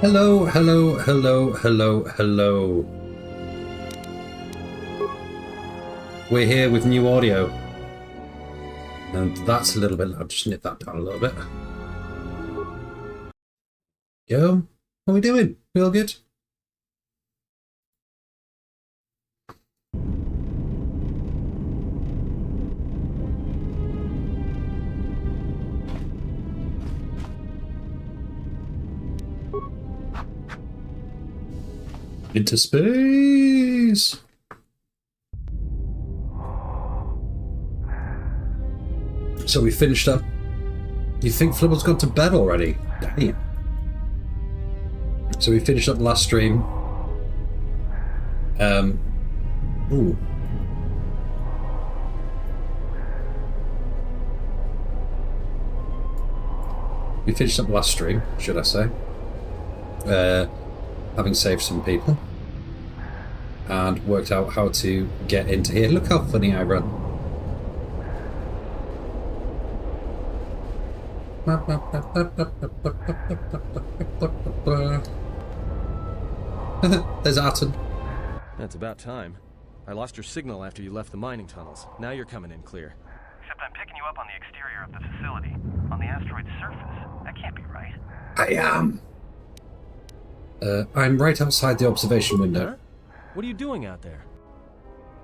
Hello, hello, hello, hello, hello. We're here with new audio. And that's a little bit loud. Just nip that down a little bit. Yo, how are we doing? We all good? Into space! So we finished up. You think Flibble's gone to bed already? Damn. So we finished up the last stream. Ooh. We finished up the last stream, should I say. Having saved some people. And worked out how to get into here. Look how funny I run. There's Atten. That's about time. I lost your signal after you left the mining tunnels. Now you're coming in clear. Except I'm picking you up on the exterior of the facility, on the asteroid's surface. That can't be right. I am. I'm right outside the observation window. Huh? What are you doing out there?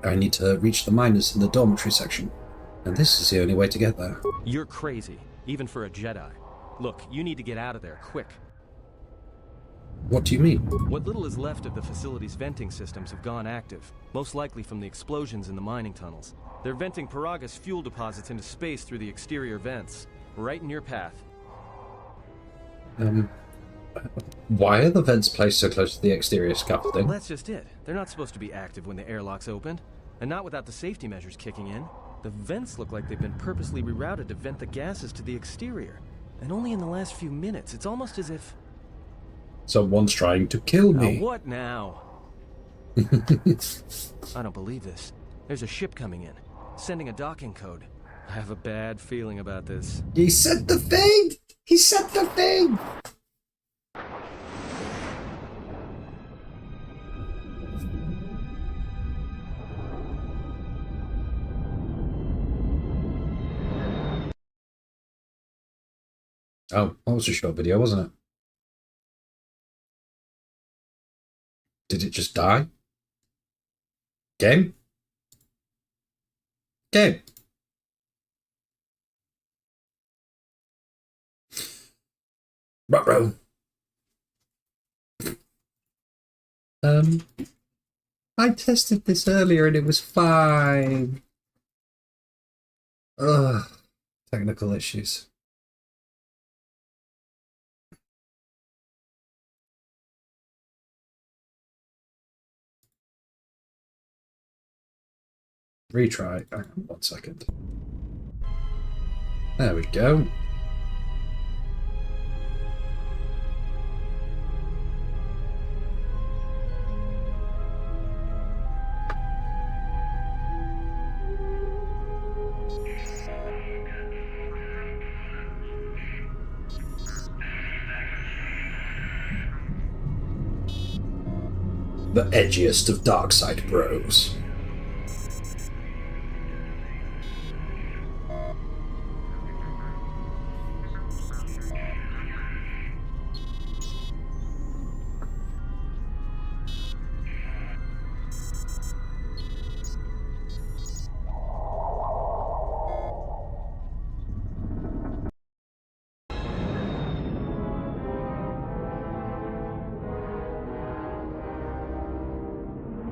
I need to reach the miners in the dormitory section, and this is the only way to get there. You're crazy, even for a Jedi. Look, you need to get out of there, quick. What do you mean? What little is left of the facility's venting systems have gone active, most likely from the explosions in the mining tunnels. They're venting Paraga's fuel deposits into space through the exterior vents, right in your path. Why are the vents placed so close to the exterior scaffolding? Well, that's just it. They're not supposed to be active when the airlock's opened, and not without the safety measures kicking in. The vents look like they've been purposely rerouted to vent the gases to the exterior. And only in the last few minutes. It's almost as if... Someone's trying to kill me. What now? I don't believe this. There's a ship coming in, sending a docking code. I have a bad feeling about this. He said the thing! He said the thing! Oh, that was a short video, wasn't it? Did it just die? Game? Game. Ruh-roh. I tested this earlier and it was fine. Ugh. Technical issues. Retry. Hang on 1 second. There we go. The edgiest of Darkside bros.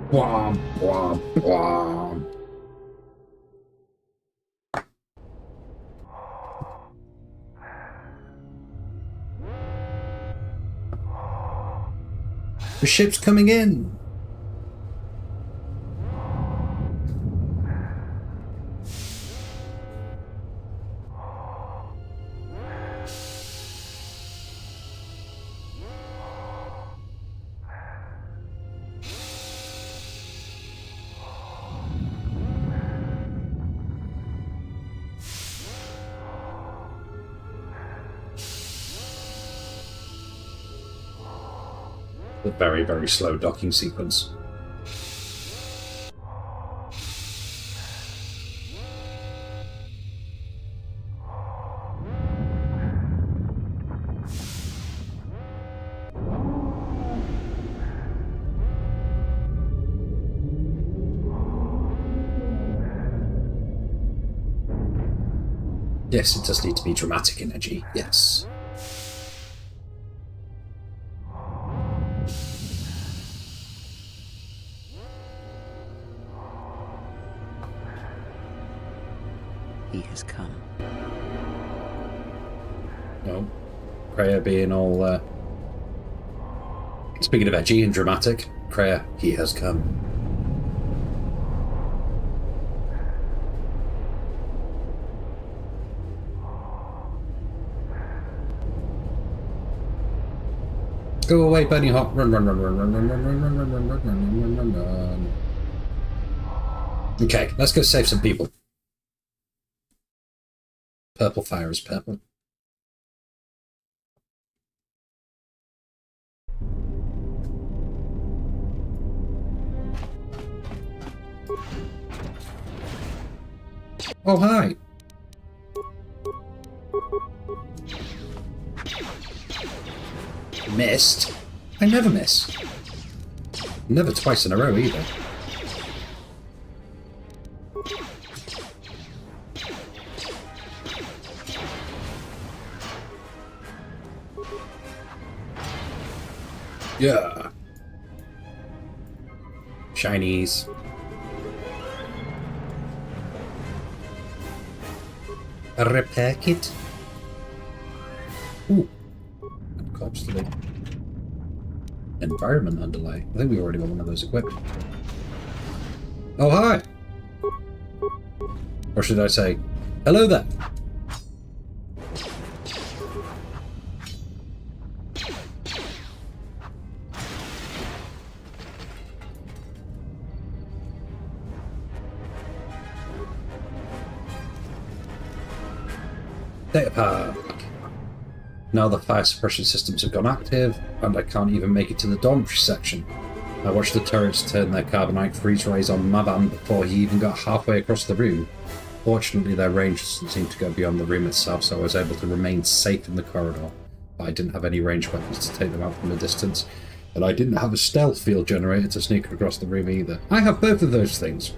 Womp, womp, womp. The ship's coming in. A very, very slow docking sequence. Yes, it does need to be dramatic and edgy, yes. he has come. No. Kreia being all, speaking of edgy and dramatic, Kreia, he has come. Go away, bunny hop. Run, run, run, run, run, run, run, run, run, run, run, run, run, run, run, run. Okay, let's go save some people. Purple fire is purple. Oh, hi. Missed? I never miss. Never twice in a row either. Yeah. Shinies. A repair kit. Ooh. Corpse delay. Environment underlay. I think we already got one of those equipped. Oh, hi! Or should I say, hello there! Data pack. Now the fire suppression systems have gone active, and I can't even make it to the dormitory section. I watched the turrets turn their carbonite freeze rays on Mavan before he even got halfway across the room. Fortunately, their range doesn't seem to go beyond the room itself, so I was able to remain safe in the corridor. But I didn't have any ranged weapons to take them out from a distance, and I didn't have a stealth field generator to sneak across the room either. I have both of those things.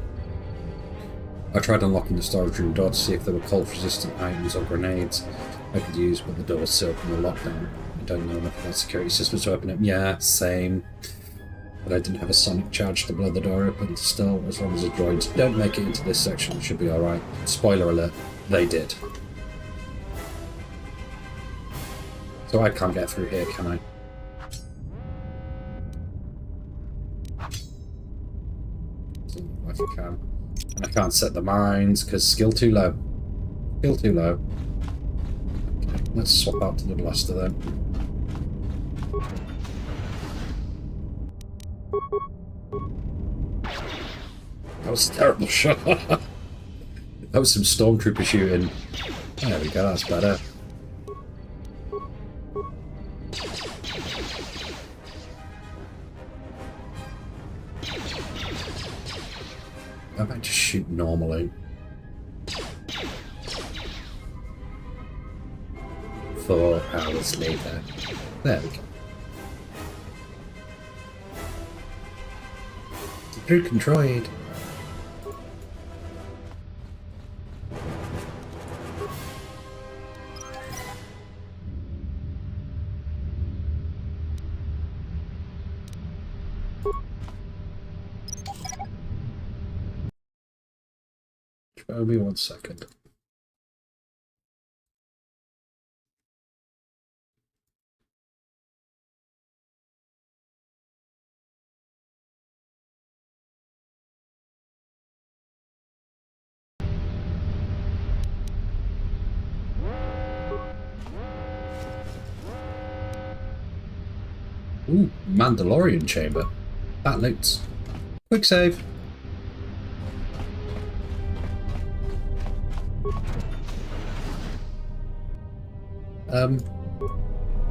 I tried unlocking the storage room door to see if there were cold-resistant items or grenades I could use, but the door was still from the lockdown. I don't know enough about security systems to open it. Yeah, same. But I didn't have a sonic charge to blow the door open. Still, as long as the droids don't make it into this section, it should be alright. Spoiler alert, they did. So I can't get through here, can I? Doesn't look like I can. And I can't set the mines, because skill too low. Skill too low. Okay, let's swap out to the blaster then. That was a terrible shot. That was some stormtrooper shooting. There we go, that's better. I might just shoot normally. 4 hours later. There we go. Broken droid. Give me 1 second. Ooh, Mandalorian chamber. That looks. Quick save.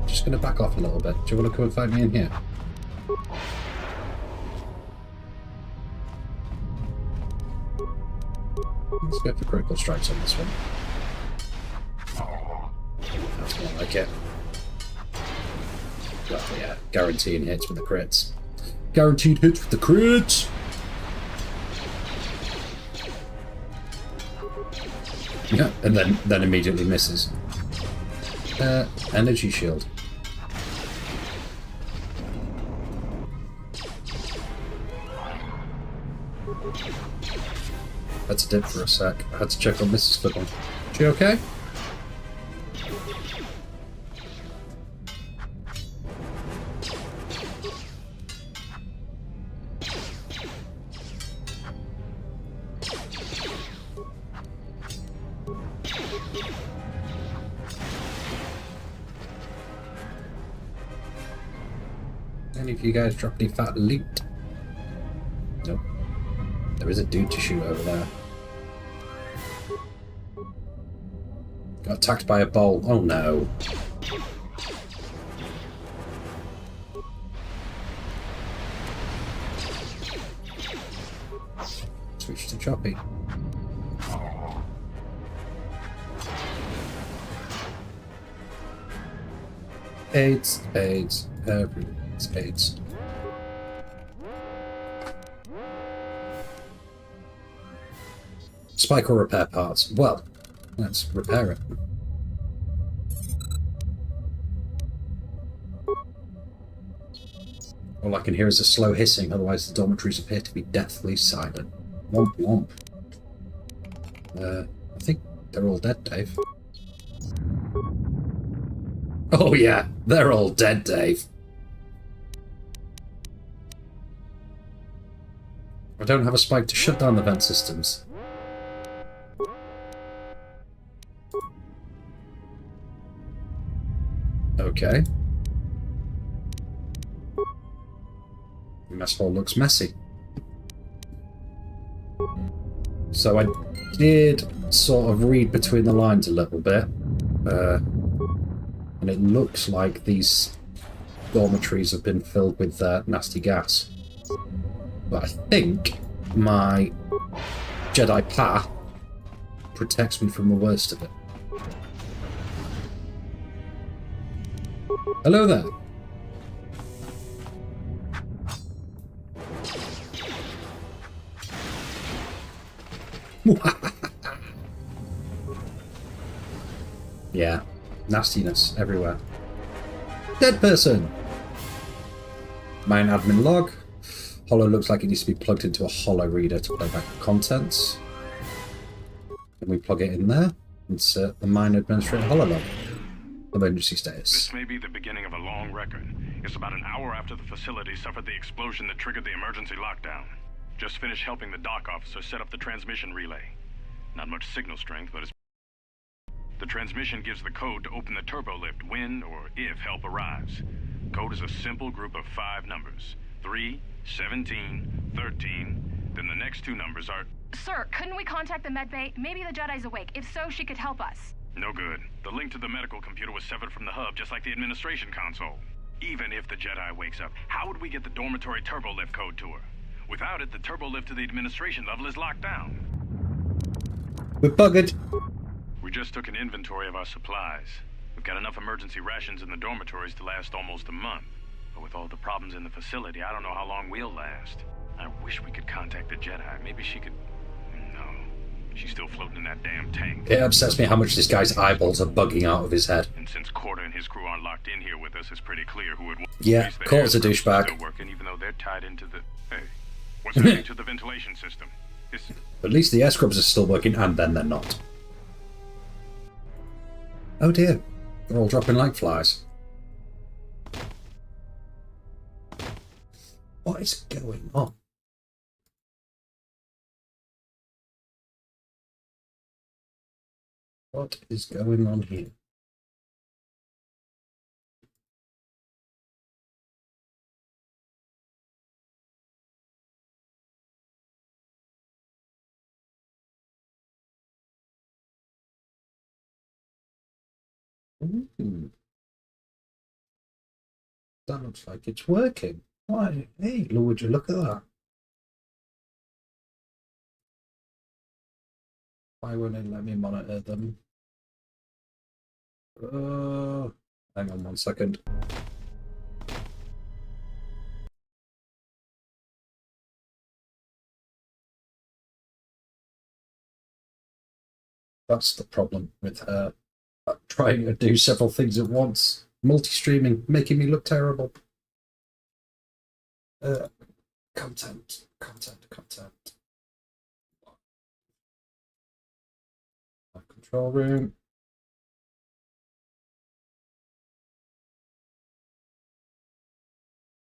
Just gonna back off a little bit. Do you want to come and find me in here? Let's go for critical strikes on this one. That's more like it. Well, yeah, guaranteeing hits with the crits. Guaranteed hits with the crits! Yeah, and then immediately misses. Energy shield. Had to dip for a sec. I had to check on Mrs. Fiddle. She okay? Any of you guys drop any fat loot? Nope. There is a dude to shoot over there. Got attacked by a bowl. Oh no. Switch to choppy. AIDS, AIDS, everyone's AIDS. Spike or repair parts? Well, let's repair it. All I can hear is a slow hissing, otherwise the dormitories appear to be deathly silent. Womp womp. I think they're all dead, Dave. Oh yeah, they're all dead, Dave. I don't have a spike to shut down the vent systems. Okay. The mess hall looks messy. So I did sort of read between the lines a little bit. And it looks like these dormitories have been filled with nasty gas. But I think my Jedi path protects me from the worst of it. Hello there. Yeah, nastiness everywhere. Dead person! Main admin log. Holo looks like it needs to be plugged into a holo reader to play back the contents. Can we plug it in there? Insert the mine administrator holo log. Emergency status. This may be the beginning of a long record. It's about an hour after the facility suffered the explosion that triggered the emergency lockdown. Just finished helping the dock officer set up the transmission relay. Not much signal strength, but it's... The transmission gives the code to open the turbo lift when or if help arrives. Code is a simple group of 5 numbers. 3, 17, 13, then the next 2 numbers are... Sir, couldn't we contact the med bay? Maybe the Jedi's awake. If so, she could help us. No good. The link to the medical computer was severed from the hub, just like the administration console. Even if the Jedi wakes up, how would we get the dormitory turbo lift code to her? Without it, the turbo lift to the administration level is locked down. We're buggered. We just took an inventory of our supplies. We've got enough emergency rations in the dormitories to last almost a month. But with all the problems in the facility, I don't know how long we'll last. I wish we could contact the Jedi. Maybe she could... No. She's still floating in that damn tank. It upsets me how much this guy's eyeballs are bugging out of his head. And since KotOR and his crew aren't locked in here with us, it's pretty clear who would... Yeah, KotOR's a douchebag. Still working, even though they're tied into the... Hey, what's happening to the ventilation system? At least the air scrubs are still working, and then they're not. Oh dear. They're all dropping like flies. What is going on? What is going on here? That looks like it's working. Why? Hey, would you look at that? Why won't it let me monitor them? Hang on 1 second. That's the problem with her trying to do several things at once. Multi-streaming, making me look terrible. Content. Control room.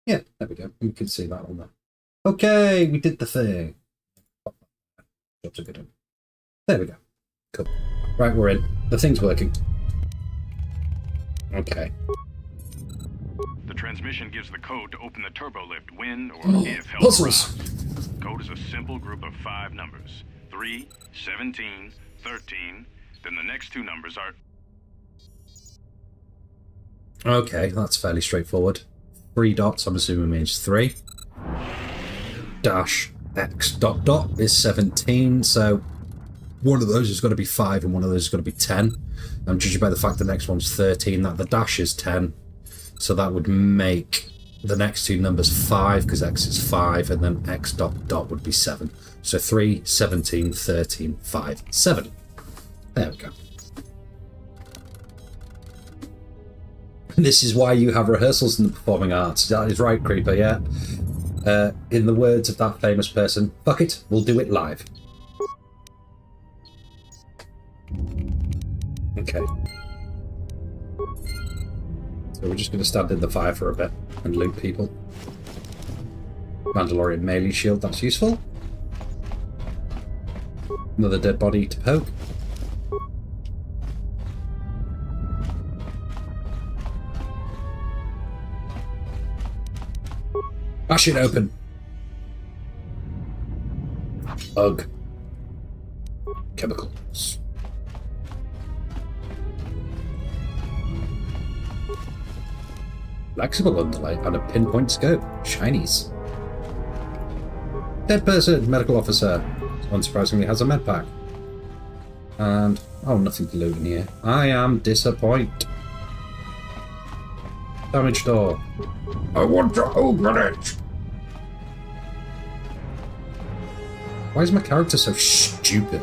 Yeah, there we go. We can see that on there. Okay, we did the thing. That's a good one. There we go. Cool. Right, we're in. The thing's working. Okay. The transmission gives the code to open the turbo lift when or if help Puzzles! arrives. Code is a simple group of 5 numbers. 3, 17, 13. Then the next 2 numbers are... Okay, that's fairly straightforward. 3 dots, I'm assuming means 3. Dash X dot dot is 17, so one of those is going to be 5 and one of those is going to be 10. I'm judging by the fact the next one's 13, that the dash is 10. So that would make the next 2 numbers 5, because X is 5, and then X dot dot would be 7. So 3, 17, 13, 5, 7. There we go. And this is why you have rehearsals in the performing arts. That is right, Creeper, yeah. In the words of that famous person, fuck it, we'll do it live. Okay. So we're just going to stand in the fire for a bit and loot people. Mandalorian melee shield, that's useful. Another dead body to poke. Bash it open. Ugh. Chemicals. Flexible underlay and a pinpoint scope. Shinies. Dead person, medical officer. Unsurprisingly has a med pack. And, oh, nothing to loot in here. I am disappointed. Damage door. I want to open it! Why is my character so stupid?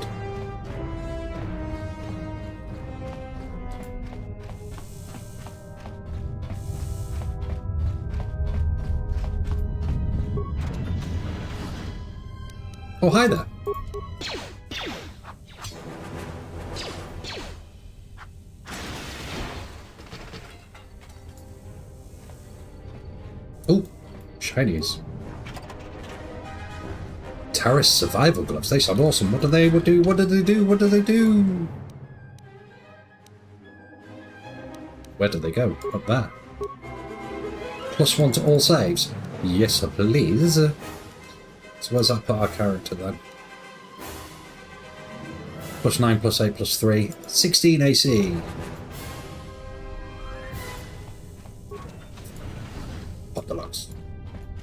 Oh, hi there. Oh, shinies. Terrorist survival gloves. They sound awesome. What do they do? What do they do? What do they do? Where do they go? Up there. +1 to all saves. Yes, please. So where's that put our character then? +9, +8, +3. 16 AC. Pop the locks.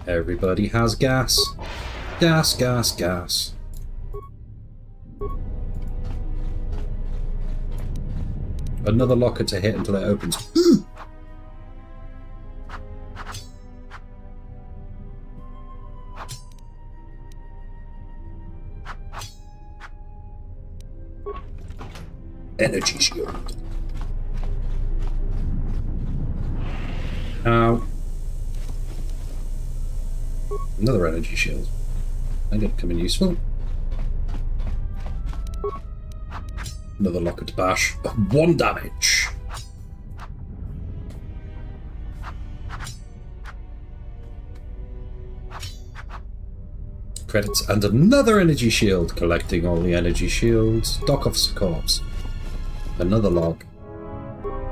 Everybody has gas. Gas, gas, gas. Another locker to hit until it opens. Energy shield. Now, another energy shield. I'm going to come in useful. Another locker to bash. 1 damage. Credits and another energy shield. Collecting all the energy shields. Dock officer corpse. Another log.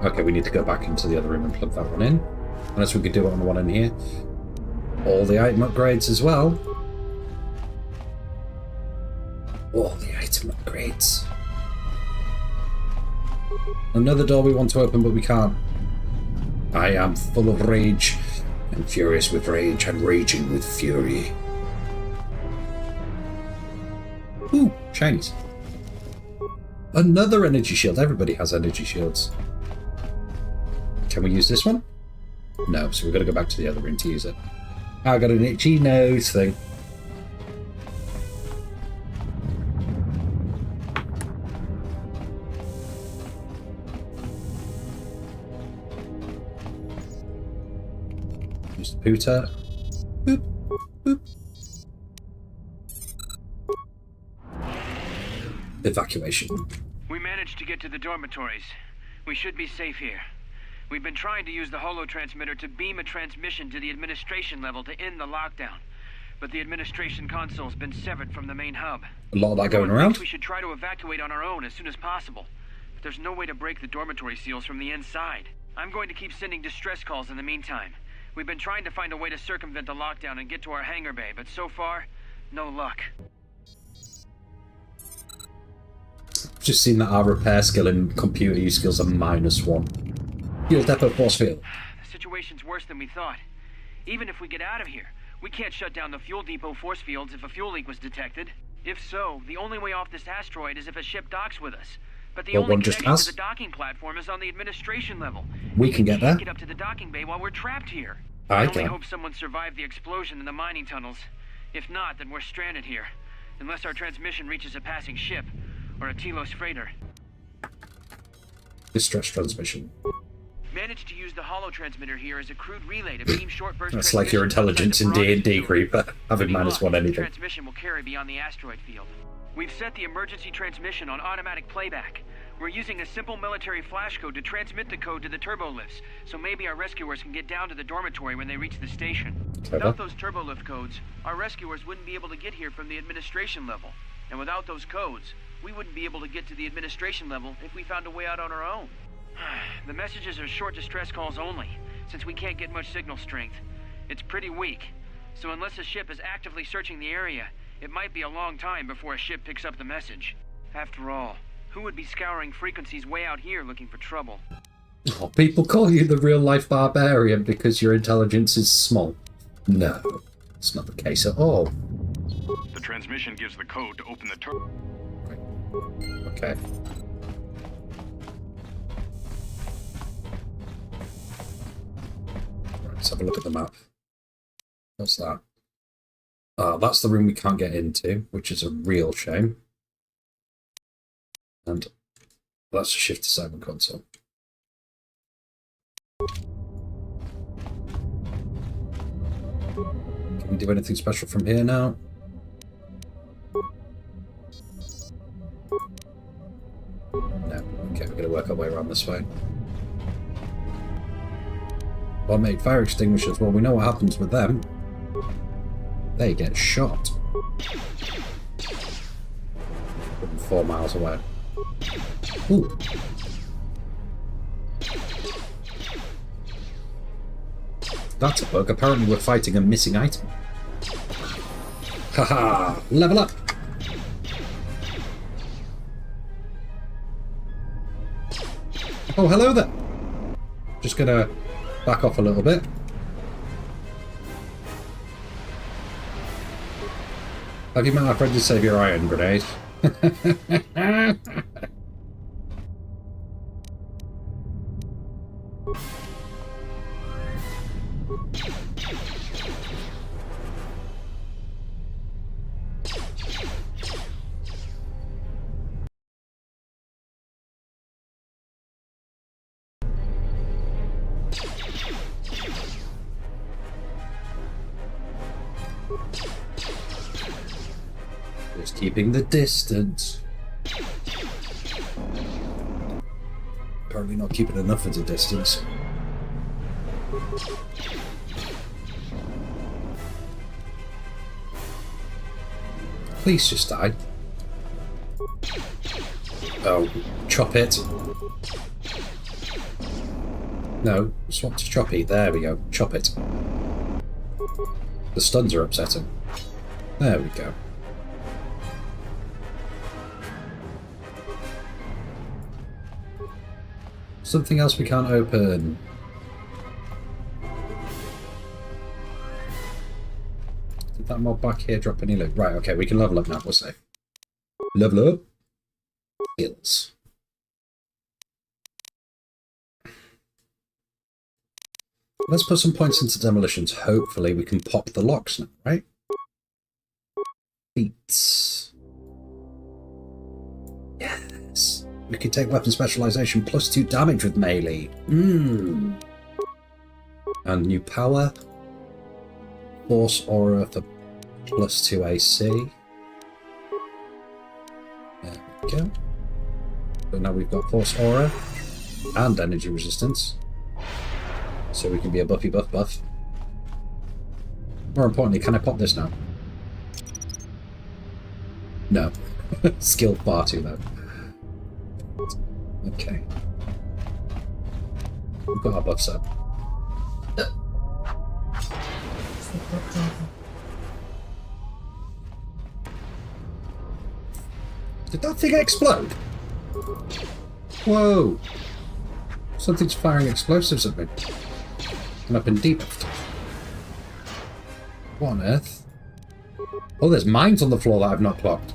Okay, we need to go back into the other room and plug that one in. Unless we could do it on the one in here. All the item upgrades as well. All the item upgrades. Another door we want to open, but we can't. I am full of rage. I'm furious with rage and raging with fury. Ooh, shinies. Another energy shield. Everybody has energy shields. Can we use this one? No, so we've got to go back to the other room to use it. I got an itchy nose thing. Use the pooter. Boop, boop. Evacuation. We managed to to get to the dormitories. We should be safe here. We've been trying to use the holo transmitter to beam a transmission to the administration level to end the lockdown. But the administration console's been severed from the main hub. A lot of that going around. We should try to evacuate on our own as soon as possible. But there's no way to break the dormitory seals from the inside. I'm going to keep sending distress calls in the meantime. We've been trying to find a way to circumvent the lockdown and get to our hangar bay, but so far, no luck. Just seen that our repair skill and computer use skills are -1. Use depot force field. The situation's worse than we thought. Even if we get out of here, we can't shut down the fuel depot force fields if a fuel leak was detected. If so, the only way off this asteroid is if a ship docks with us. But the only connection to the docking platform is on the administration level. We can get there. Can't get up to the docking bay while we're trapped here. I only hope someone survived the explosion in the mining tunnels. If not, then we're stranded here. Unless our transmission reaches a passing ship, or a Telos freighter. Distress transmission. Managed to use the holo transmitter here as a crude relay to beam short burst. That's like your intelligence in D&D, Creeper. Having -1 anything. Transmission will carry beyond the asteroid field. We've set the emergency transmission on automatic playback. We're using a simple military flash code to transmit the code to the turbolifts, so maybe our rescuers can get down to the dormitory when they reach the station. Without those turbolift codes, our rescuers wouldn't be able to get here from the administration level. And without those codes, we wouldn't be able to get to the administration level if we found a way out on our own. The messages are short distress calls only, since we can't get much signal strength. It's pretty weak, so unless a ship is actively searching the area, it might be a long time before a ship picks up the message. After all, who would be scouring frequencies way out here looking for trouble? Oh, people call you the real-life barbarian because your intelligence is small. No, it's not the case at all. The transmission gives the code to open the turbo. Okay. Right, let's have a look at the map. What's that? That's the room we can't get into, which is a real shame. And that's a shift assignment console. Can we do anything special from here now? No. Okay, we're going to work our way around this way. Well, made fire extinguishers. Well, we know what happens with them. They get shot. 4 miles away. Ooh. That's a bug. Apparently we're fighting a missing item. Haha! Level up! Oh, hello there! Just gonna back off a little bit. Have you met our friendly saviour iron grenade? Just keeping the distance. Apparently not keeping enough of the distance. Please just die. Oh, chop it. No, swap to choppy. There we go. Chop it. The stuns are upsetting. There we go. Something else we can't open. Did that mob back here drop any loot? Right, okay, we can level up now. We're safe. Level up. Skills. Let's put some points into demolitions. Hopefully we can pop the locks now, right? Beats. Yes. We can take weapon specialization +2 damage with melee. And new power. Force aura for +2 AC. There we go. But now we've got Force Aura and Energy Resistance. So we can be a buffy buff. More importantly, can I pop this now? No. Skill far too low. Okay. We've got our buffs up. Did that thing explode? Whoa! Something's firing explosives at me. And I've been debuffed. What on earth? Oh, there's mines on the floor that I've not clocked.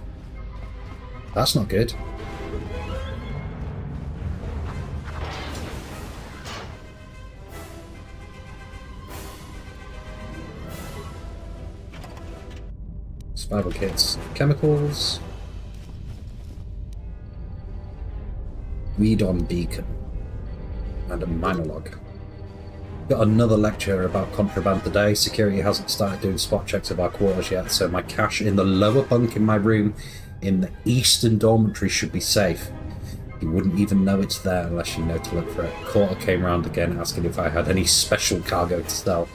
That's not good. Survival kits. Chemicals. Weed on beacon. And a monologue. Got another lecture about contraband today. Security hasn't started doing spot checks of our quarters yet, so my cache in the lower bunk in my room in the eastern dormitory should be safe. You wouldn't even know it's there unless you know to look for it. KotOR came round again asking if I had any special cargo to sell,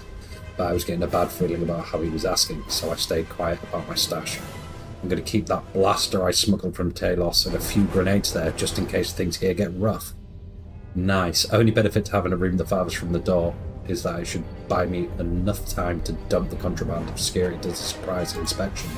but I was getting a bad feeling about how he was asking, so I stayed quiet about my stash. I'm going to keep that blaster I smuggled from Talos and a few grenades there just in case things here get rough. Nice. Only benefit to having a room the farthest from the door is that it should buy me enough time to dump the contraband if security does a surprise inspection.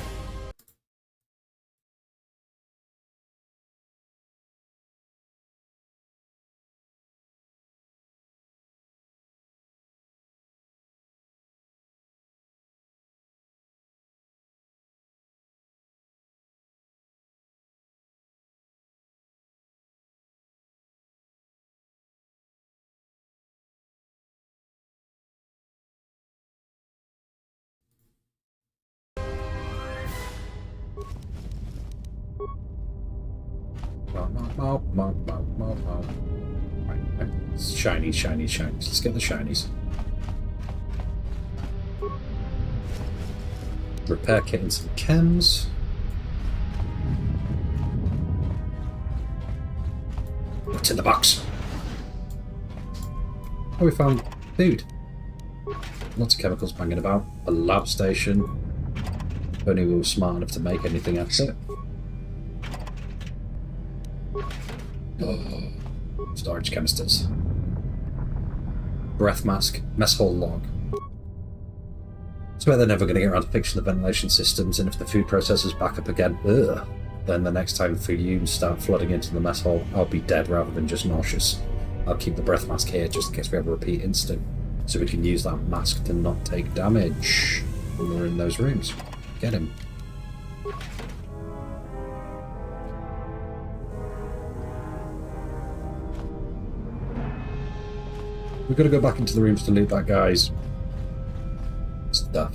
Right. Shinies. Let's get the shinies. Repair kit and some chems. What's in the box? Oh, we found food. Lots of chemicals banging about. A lab station. If only we were smart enough to make anything out of it. Oh, storage canisters. Breath mask. Mess hall log. So they're never going to get around to fixing the ventilation systems, and if the food processor's back up again, then the next time fumes start flooding into the mess hall, I'll be dead rather than just nauseous. I'll keep the breath mask here just in case we have a repeat incident, so we can use that mask to not take damage when we're in those rooms. Get him. We've got to go back into the rooms to loot that guy's stuff.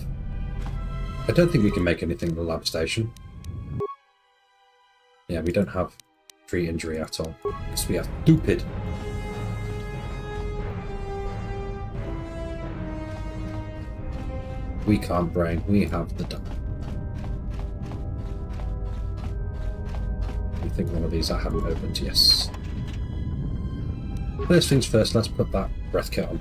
I don't think we can make anything at the lab station. Yeah, we don't have free injury at all, because we are stupid. We can't brain, we have the dump. I think one of these I haven't opened, yes. First things first, let's put that breath kit on.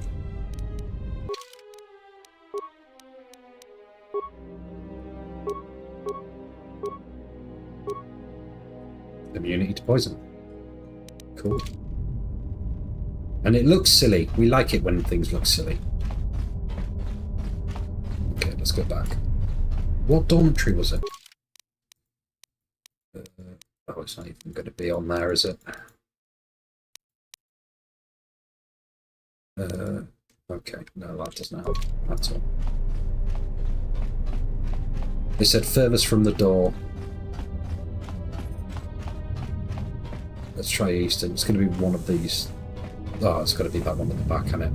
Immunity to poison. Cool. And it looks silly. We like it when things look silly. Okay, let's go back. What dormitory was it? Oh, it's not even going to be on there, is it? Okay, no, that doesn't help at all. They said furthest from the door. Let's try eastern. It's going to be one of these. Oh, it's got to be that one at the back, isn't it?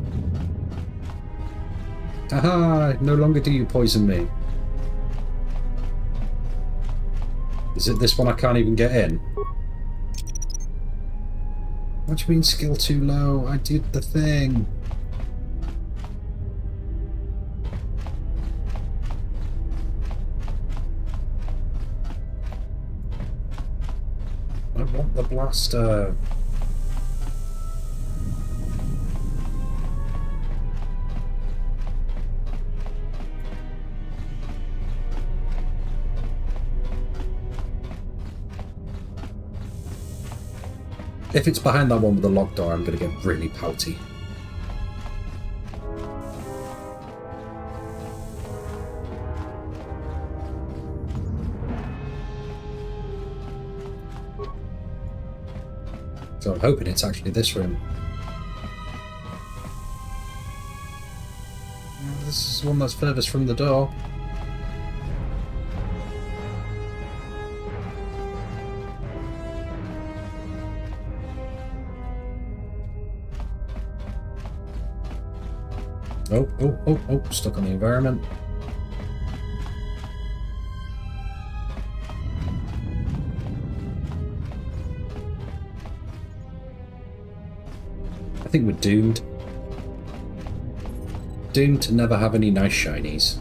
Aha! No longer do you poison me. Is it this one I can't even get in? What do you mean skill too low? I did the thing. want the blaster. If it's behind that one with the locked door, I'm going to get really pouty. So I'm hoping it's actually this room. This is the one that's furthest from the door. Oh, stuck on the environment. I think we're doomed. Doomed to never have any nice shinies.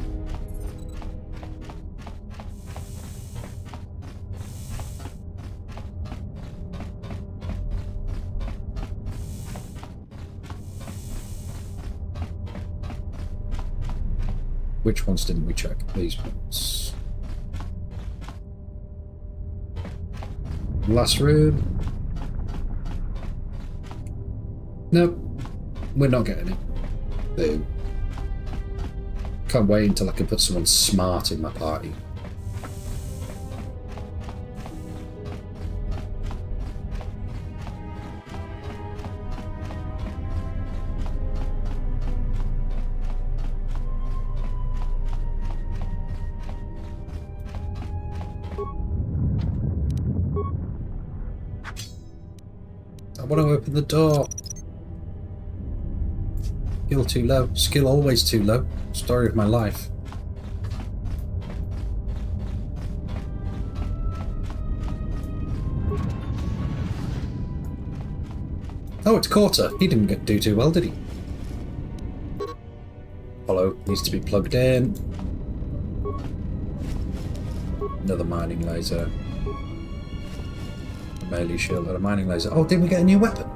Which ones didn't we check? These ones. Last room. Nope. We're not getting it. Boo. Can't wait until I can put someone smart in my party. I want to open the door. Skill too low. Skill always too low. Story of my life. Oh, it's KotOR. He didn't do too well, did he? Hollow needs to be plugged in. Another mining laser. A melee shield and a mining laser. Oh, did we get a new weapon?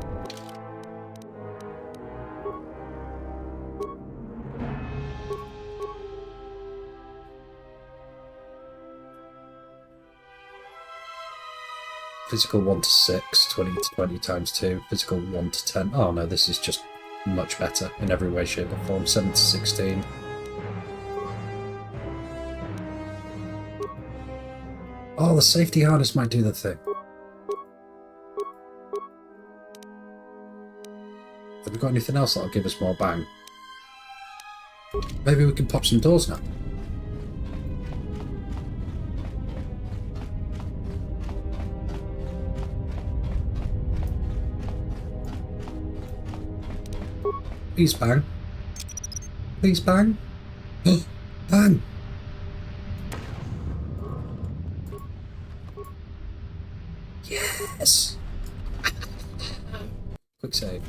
Physical 1 to 6, 20 to 20 times 2. Physical 1 to 10. Oh no, this is just much better in every way, shape or form. 7 to 16. Oh, the safety harness might do the thing. Have we got anything else that'll give us more bang? Maybe we can pop some doors now. Please bang. Please bang. Bang. Yes. Quick save.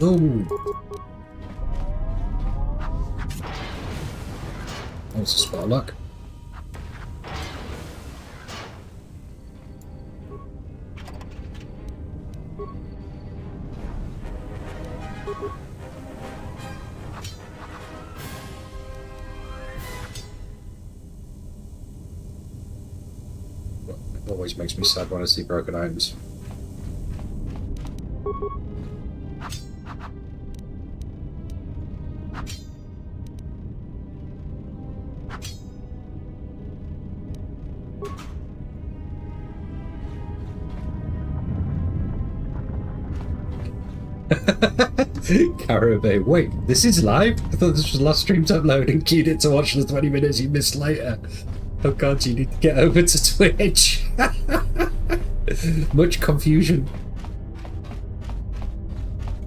Ooh. That was a spot of luck. It always makes me sad when I see broken items. Caribou. Wait, this is live? I thought this was last stream to upload and queued it to watch the 20 minutes you missed later. Oh god, you need to get over to Twitch. Much confusion.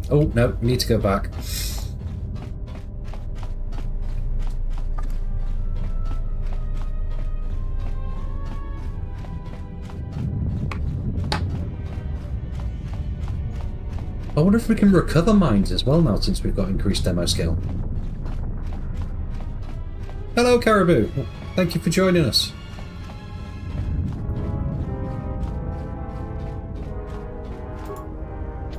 Oh, no, need to go back. I wonder if we can recover mines as well now since we've got increased demo skill. Hello, Caribou. Thank you for joining us.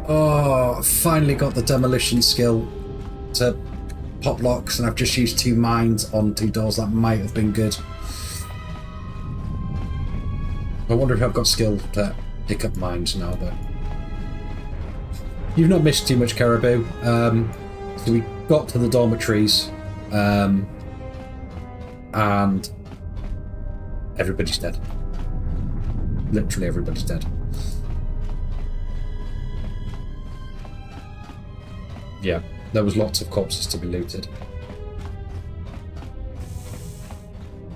Oh, I finally got the demolition skill to pop locks, and I've just used 2 mines on 2 doors. That might have been good. I wonder if I've got skill to pick up mines now, but you've not missed too much, Caribou. So we got to the dormitories, and everybody's dead. Literally everybody's dead. Yeah, there was lots of corpses to be looted.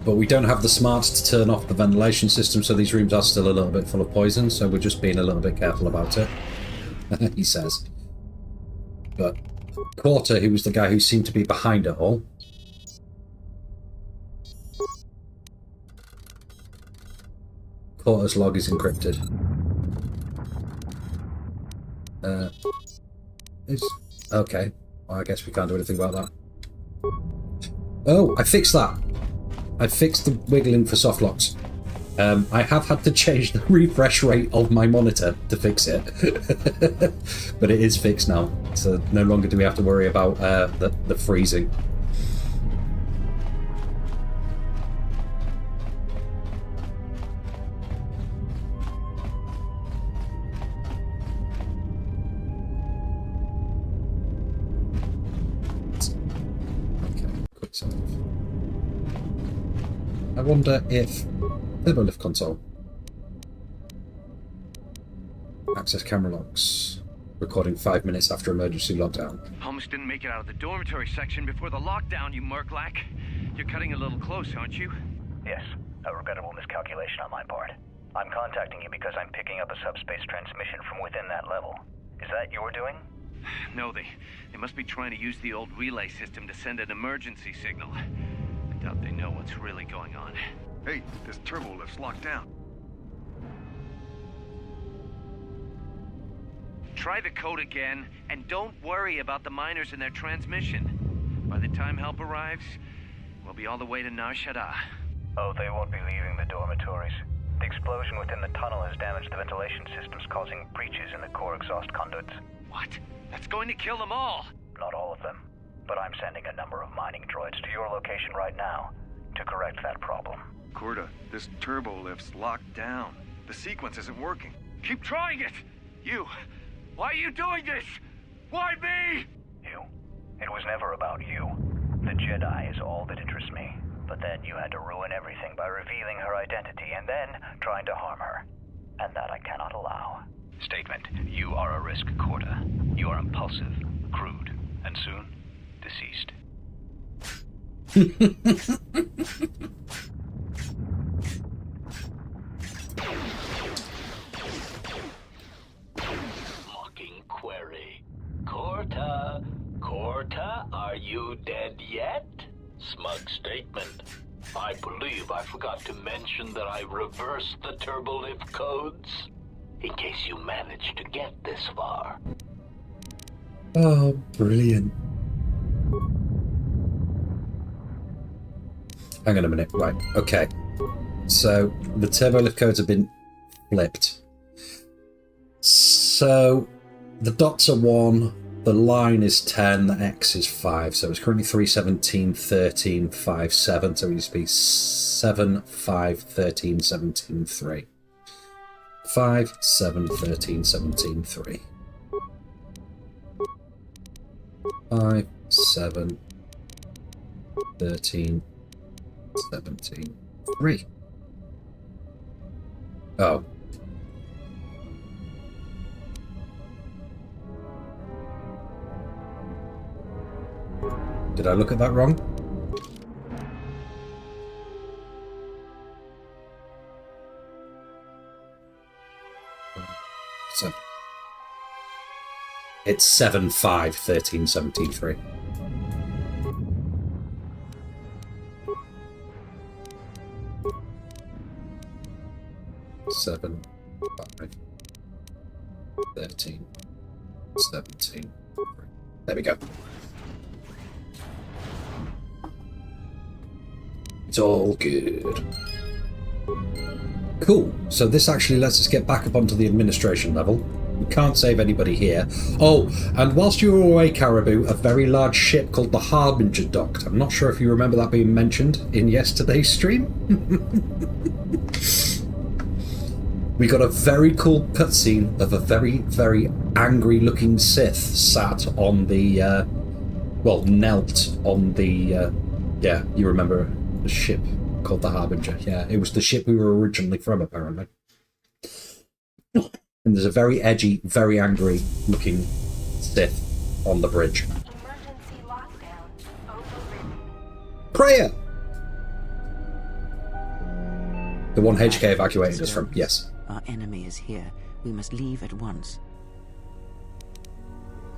But we don't have the smarts to turn off the ventilation system, so these rooms are still a little bit full of poison, so we're just being a little bit careful about it, he says. But KotOR, who was the guy who seemed to be behind it all, KotOR's log is encrypted. Okay. Well, I guess we can't do anything about that. Oh, I fixed that. I fixed the wiggling for soft locks. I have had to change the refresh rate of my monitor to fix it. But it is fixed now, so no longer do we have to worry about the freezing. I wonder if turbolift console, access camera logs, recording 5 minutes after emergency lockdown. Almost didn't make it out of the dormitory section before the lockdown, you murklack. You're cutting a little close, aren't you? Yes, a regrettable miscalculation on my part. I'm contacting you because I'm picking up a subspace transmission from within that level. Is that your doing? No, they must be trying to use the old relay system to send an emergency signal. I doubt they know what's really going on. Hey, this turbo lift's locked down. Try the code again, and don't worry about the miners and their transmission. By the time help arrives, we'll be all the way to Nar Shaddaa. Oh, they won't be leaving the dormitories. The explosion within the tunnel has damaged the ventilation systems, causing breaches in the core exhaust conduits. What? That's going to kill them all! Not all of them, but I'm sending a number of mining droids to your location right now to correct that problem. KotOR, this turbo lift's locked down. The sequence isn't working. Keep trying it! You! Why are you doing this? Why me? You? It was never about you. The Jedi is all that interests me. But then you had to ruin everything by revealing her identity and then trying to harm her. And that I cannot allow. Statement. You are a risk, KotOR. You are impulsive, crude, and soon, deceased. Hawking query. KotOR, are you dead yet? Smug statement. I believe I forgot to mention that I reversed the turbolift codes. In case you managed to get this far. Oh, brilliant. Hang on a minute. Right, okay. So, the turbolift codes have been flipped. So, the dots are 1, the line is 10, the X is 5. So, it's currently 3, 17, 13, 5, 7. So, it used to be 7, 5, 13, 17, 3. 5, 7, 13, 17, 3. 5, 7, 13, 17, 3. Oh. Did I look at that wrong? So it's 7, 5, 13, 17, 3. Seven, 5, 13, 17. There we go. It's all good. Cool. So this actually lets us get back up onto the administration level. We can't save anybody here. Oh, and whilst you were away, Caribou, a very large ship called the Harbinger docked. I'm not sure if you remember that being mentioned in yesterday's stream. We got a very cool cutscene of a very, very angry-looking Sith sat on the, well, knelt on the, yeah, you remember the ship called the Harbinger. Yeah, it was the ship we were originally from, apparently. And there's a very edgy, very angry-looking Sith on the bridge. Emergency lockdown overridden. Prayer! The one HK evacuated us from, yes. Our enemy is here. We must leave at once.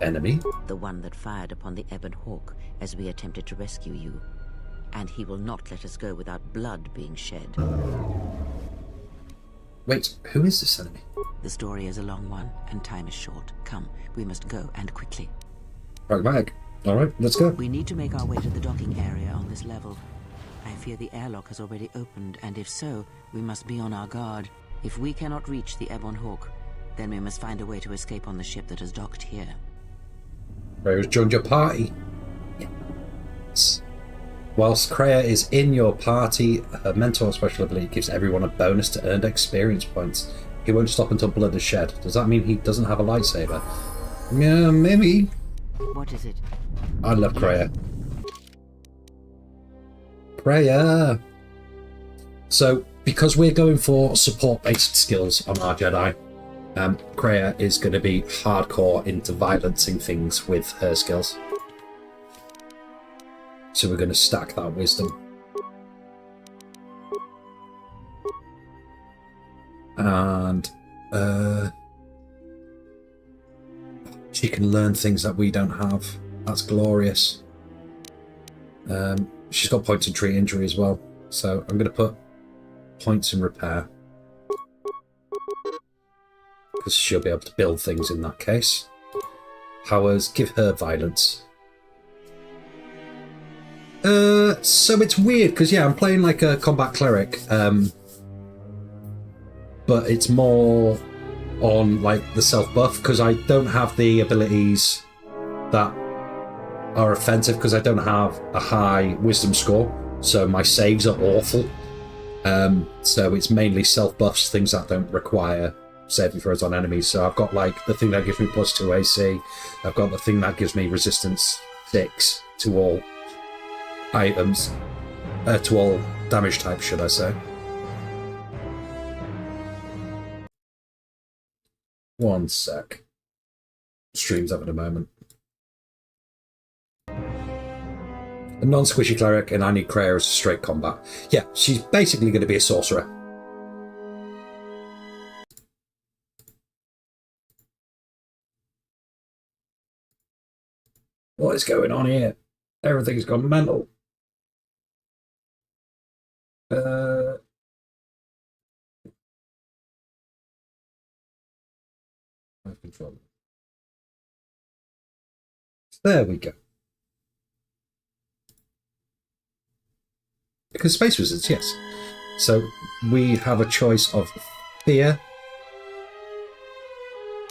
Enemy? The one that fired upon the Ebon Hawk as we attempted to rescue you. And he will not let us go without blood being shed. Wait, who is this enemy? The story is a long one, and time is short. Come, we must go, and quickly. Pragmatic. Alright, let's go. We need to make our way to the docking area on this level. I fear the airlock has already opened, and if so, we must be on our guard. If we cannot reach the Ebon Hawk, then we must find a way to escape on the ship that is docked here. Freya's joined your party. Yes. Whilst Kreia is in your party, her mentor special ability gives everyone a bonus to earned experience points. He won't stop until blood is shed. Does that mean he doesn't have a lightsaber? Yeah, maybe. What is it? I love Kreia. Kreia! So, because we're going for support-based skills on our Jedi, Kreia is going to be hardcore into violencing things with her skills. So we're going to stack that wisdom. And she can learn things that we don't have. That's glorious. She's got points in treat injury as well. So I'm going to put points in repair. Because she'll be able to build things in that case. Powers, give her violence. So it's weird because yeah, I'm playing like a combat cleric, but it's more on like the self buff because I don't have the abilities that are offensive because I don't have a high wisdom score, so my saves are awful. So it's mainly self buffs, things that don't require saving throws on enemies. So I've got like the thing that gives me +2 AC. I've got the thing that gives me resistance 6 to all items, to all damage types, should I say. One sec. Stream's having a moment. A non-squishy cleric, and I need Kreia as a straight combat. Yeah, she's basically going to be a sorcerer. What is going on here? Everything's gone mental. Control. There we go. Because Space Wizards, yes. So we have a choice of fear.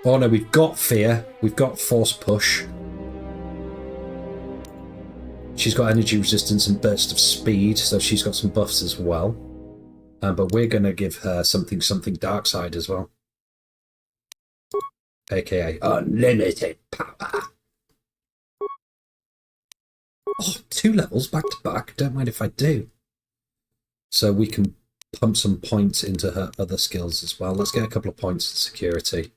Oh no, we've got fear. We've got force push. She's got energy resistance and burst of speed, so she's got some buffs as well. But we're going to give her something dark side as well. AKA unlimited power. Oh, 2 levels back to back. Don't mind if I do. So we can pump some points into her other skills as well. Let's get a couple of points in security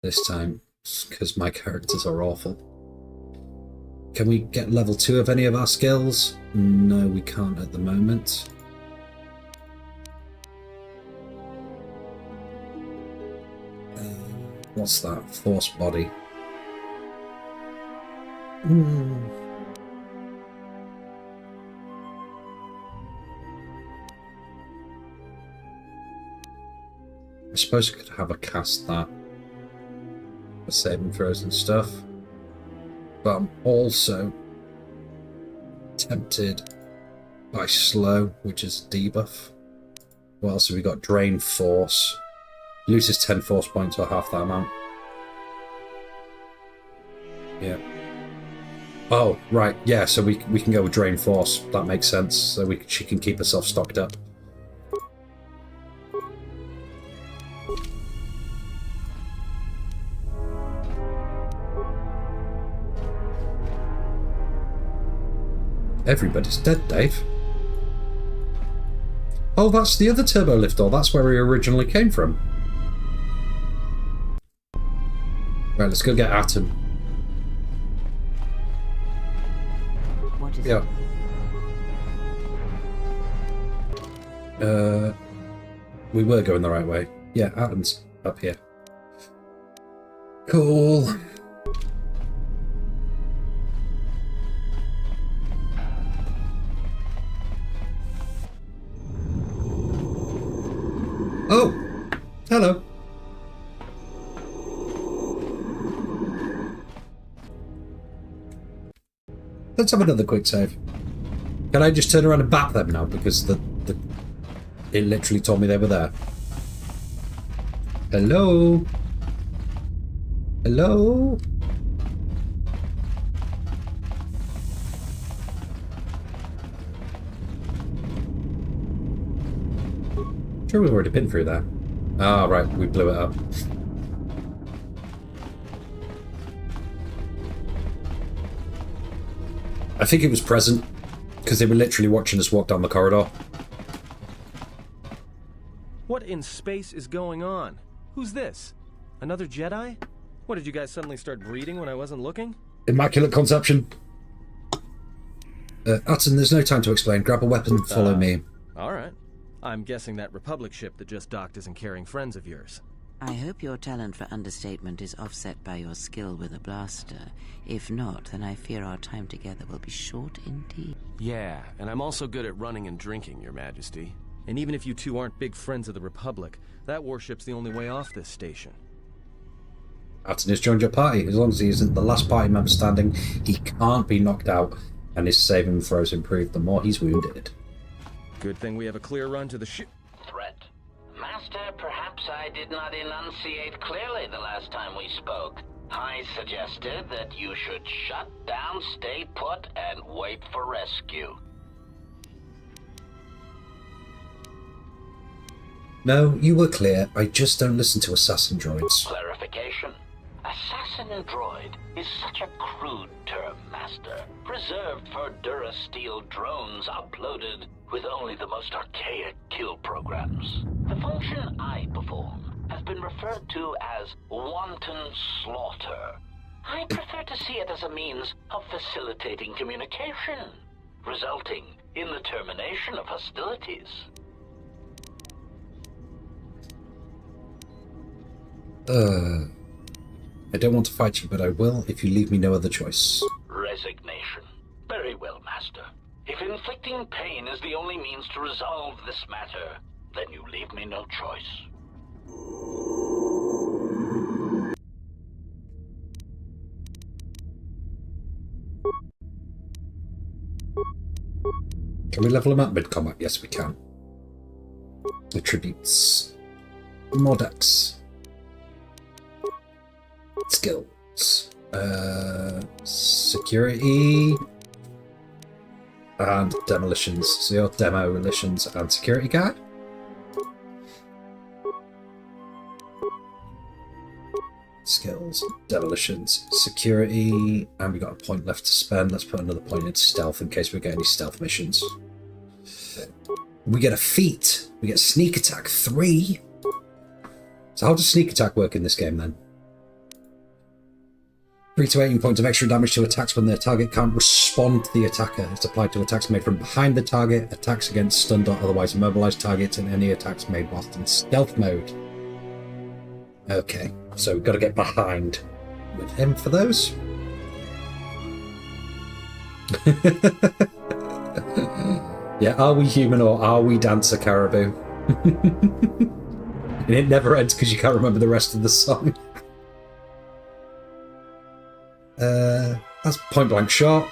this time, because my characters are awful. Can we get level 2 of any of our skills? No, we can't at the moment. What's that? Force body. I suppose I could have a cast that. for saving throws and stuff. But I'm also tempted by slow, which is a debuff. What else have we got? Drain force. Loses 10 force points or half that amount. Yeah. Oh, right. Yeah, so we can go with drain force. That makes sense. So she can keep herself stocked up. Everybody's dead, Dave. Oh, that's the other turbo lift door. That's where he originally came from. Right, let's go get Atom. What is Yeah. We were going the right way. Yeah, Atom's up here. Cool. Oh! Hello. Let's have another quick save. Can I just turn around and bap them now? Because it literally told me they were there. Hello? Hello? Sure, we've already been through that. Ah, right, we blew it up. I think it was present, because they were literally watching us walk down the corridor. What in space is going on? Who's this? Another Jedi? What, did you guys suddenly start breeding when I wasn't looking? Immaculate conception. Atten, there's no time to explain. Grab a weapon and follow me. Alright. I'm guessing that Republic ship that just docked isn't carrying friends of yours. I hope your talent for understatement is offset by your skill with a blaster. If not, then I fear our time together will be short indeed. Yeah, and I'm also good at running and drinking, Your Majesty. And even if you two aren't big friends of the Republic, that warship's the only way off this station. Atten has joined your party. As long as he isn't the last party member standing, he can't be knocked out, and his saving throws improve the more he's wounded. Good thing we have a clear run to the Threat. Master, perhaps I did not enunciate clearly the last time we spoke. I suggested that you should shut down, stay put, and wait for rescue. No, you were clear. I just don't listen to assassin droids. Clarification. Assassin droid is such a crude term, Master. Reserved for Durasteel drones uploaded with only the most archaic kill programs. The function I perform has been referred to as wanton slaughter. I prefer to see it as a means of facilitating communication, resulting in the termination of hostilities. I don't want to fight you, but I will if you leave me no other choice. Resignation. Very well, Master. If inflicting pain is the only means to resolve this matter, then you leave me no choice. Can we level them up mid-combat? Yes, we can. Attributes. Modex. Skills. Security. And demolitions. So your demolitions and security guy. Skills, demolitions, security, and we got a point left to spend. Let's put another point into stealth in case we get any stealth missions. We get a feat. We get sneak attack 3. So how does sneak attack work in this game then? 3 to 18 points of extra damage to attacks when the target can't respond to the attacker. It's applied to attacks made from behind the target, attacks against stunned or otherwise immobilized targets, and any attacks made whilst in stealth mode. Okay, so we've got to get behind with him for those. Yeah, are we human or are we dancer caribou? And it never ends because you can't remember the rest of the song. That's point blank shot.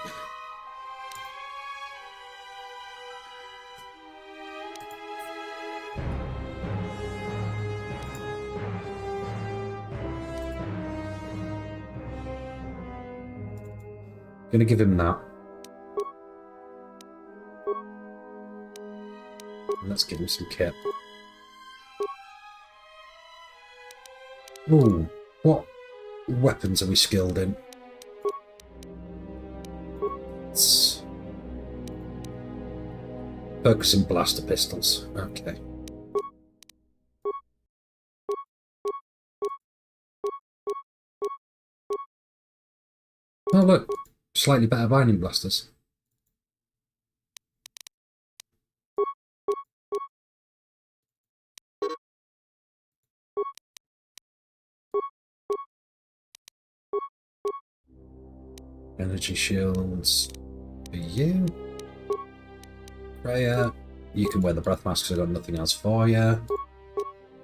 Gonna give him that. Let's give him some kit. Ooh, what weapons are we skilled in? Let's focus on blaster pistols. Okay. Oh look, slightly better binding blasters. Energy shields for you. Freya, you can wear the breath masks, I've got nothing else for you.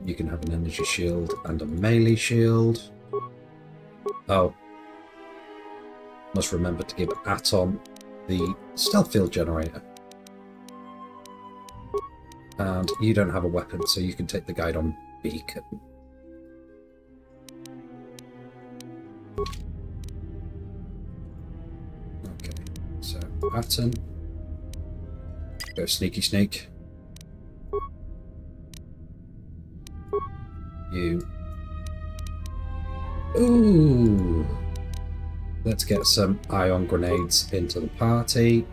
You can have an energy shield and a melee shield. Oh. Must remember to give Atom the stealth field generator. And you don't have a weapon, so you can take the guide on beacon. Okay, so Atom. Go sneaky sneak. You. Ooh! Let's get some ion grenades into the party.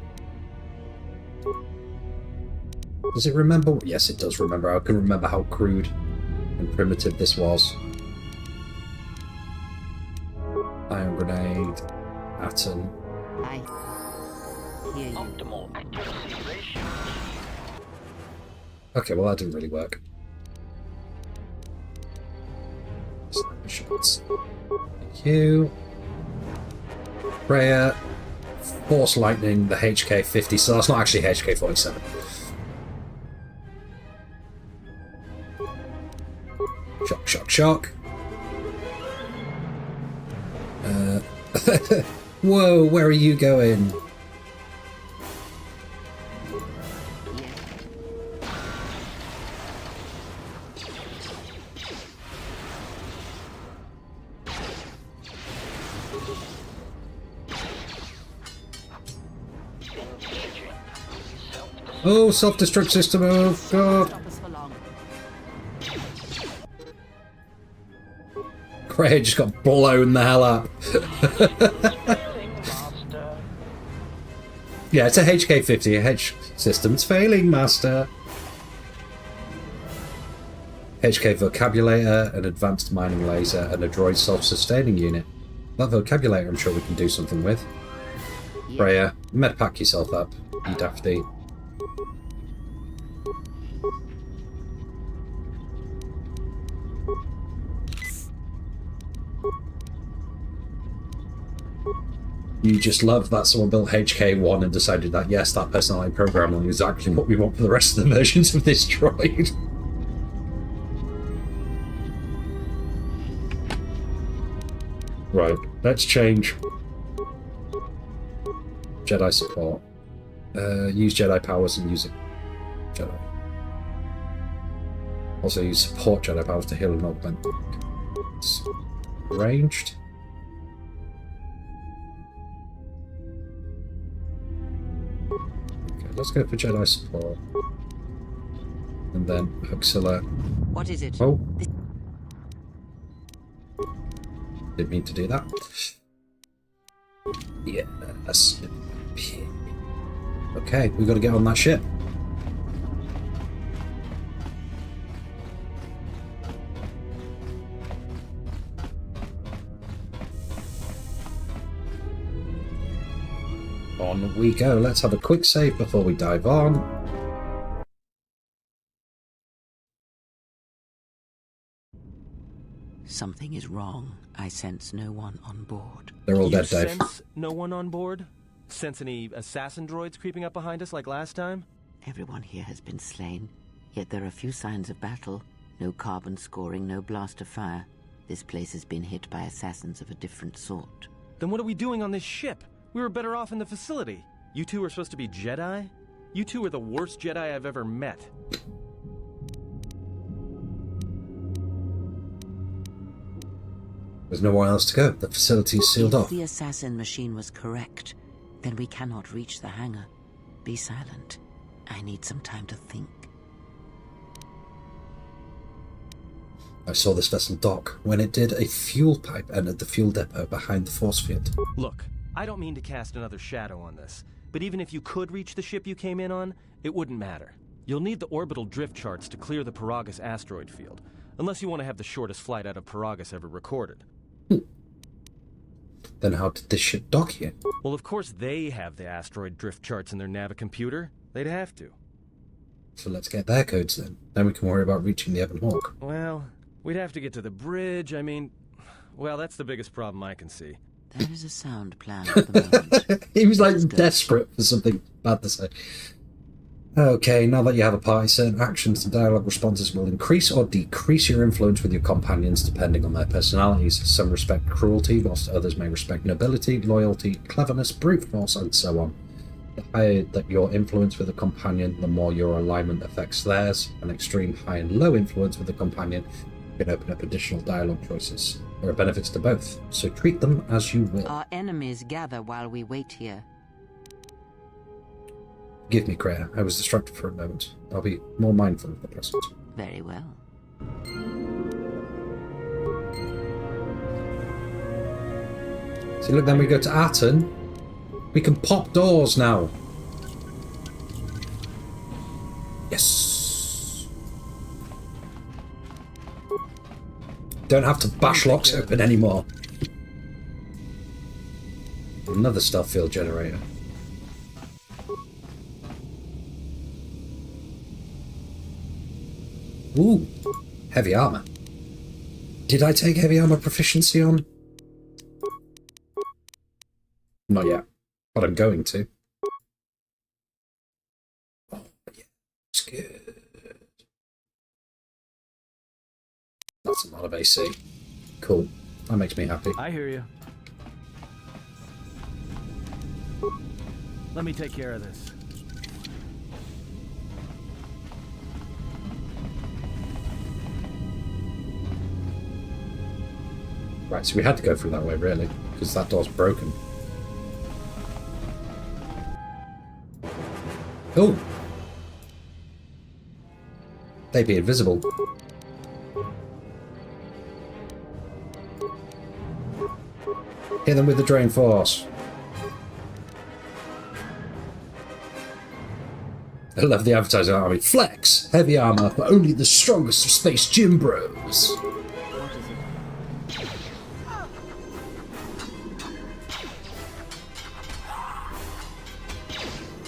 Does it remember? Yes, it does remember. I can remember how crude and primitive this was. Ion grenade. Atom. I hear you. Optimal accuracy ratio. Okay, well that didn't really work. Sniper shots. Thank you. Freya. Force lightning, the HK-50, so that's not actually HK-47. Shock, shock, shock. Whoa, where are you going? Oh, self-destruct system, oh god. Craig just got blown the hell up. Yeah, it's a HK-50, a H system's failing, master. HK vocabulator, an advanced mining laser, and a droid self-sustaining unit. That vocabulator I'm sure we can do something with. Freya, medpack yourself up, you dafty. You just love that someone built HK1 and decided that, yes, that personality programming is exactly what we want for the rest of the versions of this droid. Right, let's change. Jedi support. Use Jedi powers and use it. Jedi. Also use support Jedi powers to heal and augment. It's ranged. Let's go for Jedi support. And then Huxilla. What is it? Oh. Didn't mean to do that. Yes. Okay, we've got to get on that ship. On we go. Let's have a quick save before we dive on. Something is wrong. I sense no one on board. They're all dead, You Dave. sense no one on board? Sense any assassin droids creeping up behind us like last time? Everyone here has been slain, yet there are few signs of battle. No carbon scoring, no blast of fire. This place has been hit by assassins of a different sort. Then what are we doing on this ship? We were better off in the facility. You two are supposed to be Jedi? You two are the worst Jedi I've ever met. There's nowhere else to go. The facility's sealed off. If the assassin machine was correct, then we cannot reach the hangar. Be silent. I need some time to think. I saw this vessel dock. When it did, a fuel pipe entered the fuel depot behind the force field. Look, I don't mean to cast another shadow on this, but even if you could reach the ship you came in on, it wouldn't matter. You'll need the orbital drift charts to clear the Paragus asteroid field, unless you want to have the shortest flight out of Paragus ever recorded. Then how did this ship dock here? Well, of course they have the asteroid drift charts in their Navicomputer. They'd have to. So let's get their codes then. Then we can worry about reaching the Ebon Hawk. Well, we'd have to get to the bridge. I mean, well, that's the biggest problem I can see. There is a sound plan at the moment. He was like desperate for something bad to say. Okay, now that you have a party, certain actions and dialogue responses will increase or decrease your influence with your companions depending on their personalities. Some respect cruelty, whilst others may respect nobility, loyalty, cleverness, brute force, and so on. The higher that your influence with a companion, the more your alignment affects theirs. An extreme high and low influence with a companion can open up additional dialogue choices. There are benefits to both, so treat them as you will. Our enemies gather while we wait here. Forgive me, Kreia. I was distracted for a moment. I'll be more mindful of the present. Very well. See, look, then we go to Aten. We can pop doors now. Yes. Don't have to bash locks open anymore. Another stealth field generator. Ooh, heavy armor. Did I take heavy armor proficiency on? Not yet, but I'm going to. Oh, yeah, it's good. That's a lot of AC. Cool. That makes me happy. I hear you. Let me take care of this. Right, so we had to go through that way, really, because that door's broken. Oh! They'd be invisible. Hit them with the drain force. I love the advertising army. Flex! Heavy armor for only the strongest of space gym bros.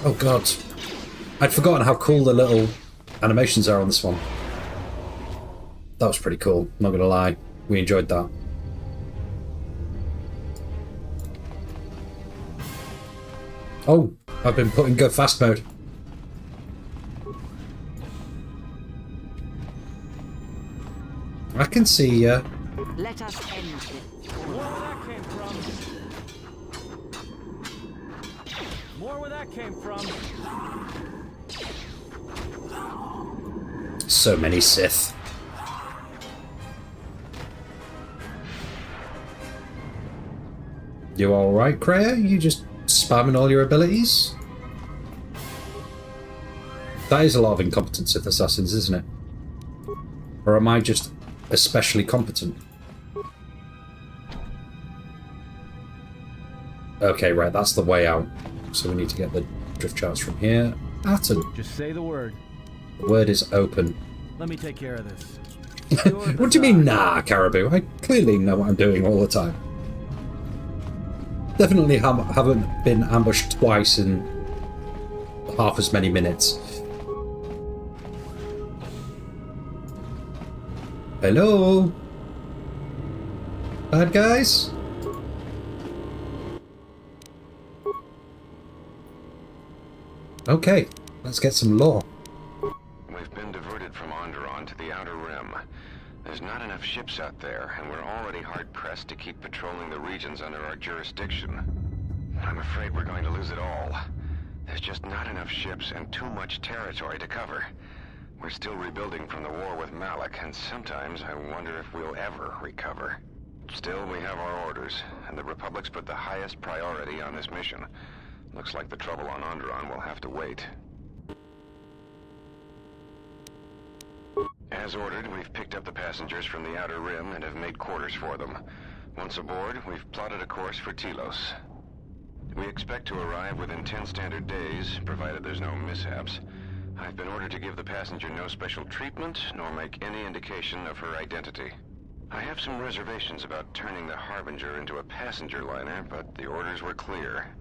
Oh god. I'd forgotten how cool the little animations are on this one. That was pretty cool, not gonna lie. We enjoyed that. Oh, I've been put in go fast mode. I can see ya. Let us end this. More where that came from. So many Sith. You alright, Kreia? You just spamming all your abilities? That is a lot of incompetent Sith assassins, isn't it? Or am I just especially competent? Okay, right, that's the way out. So we need to get the drift charts from here. Aten. Just say the word. The word is open. Let me take care of this. What do you mean, nah, Caribou? I clearly know what I'm doing all the time. Definitely haven't been ambushed twice in half as many minutes. Hello? Bad guys? Okay, let's get some lore. We've been diverted from Onderon to the Outer Rim. There's not enough ships out there, and we're already hard-pressed to keep patrolling the regions under our jurisdiction. I'm afraid we're going to lose it all. There's just not enough ships and too much territory to cover. We're still rebuilding from the war with Malik, and sometimes I wonder if we'll ever recover. Still, we have our orders, and the Republic's put the highest priority on this mission. Looks like the trouble on Onderon will have to wait. As ordered, we've picked up the passengers from the Outer Rim and have made quarters for them. Once aboard, we've plotted a course for Telos. We expect to arrive within 10 standard days, provided there's no mishaps. I've been ordered to give the passenger no special treatment, nor make any indication of her identity. I have some reservations about turning the Harbinger into a passenger liner, but the orders were clear.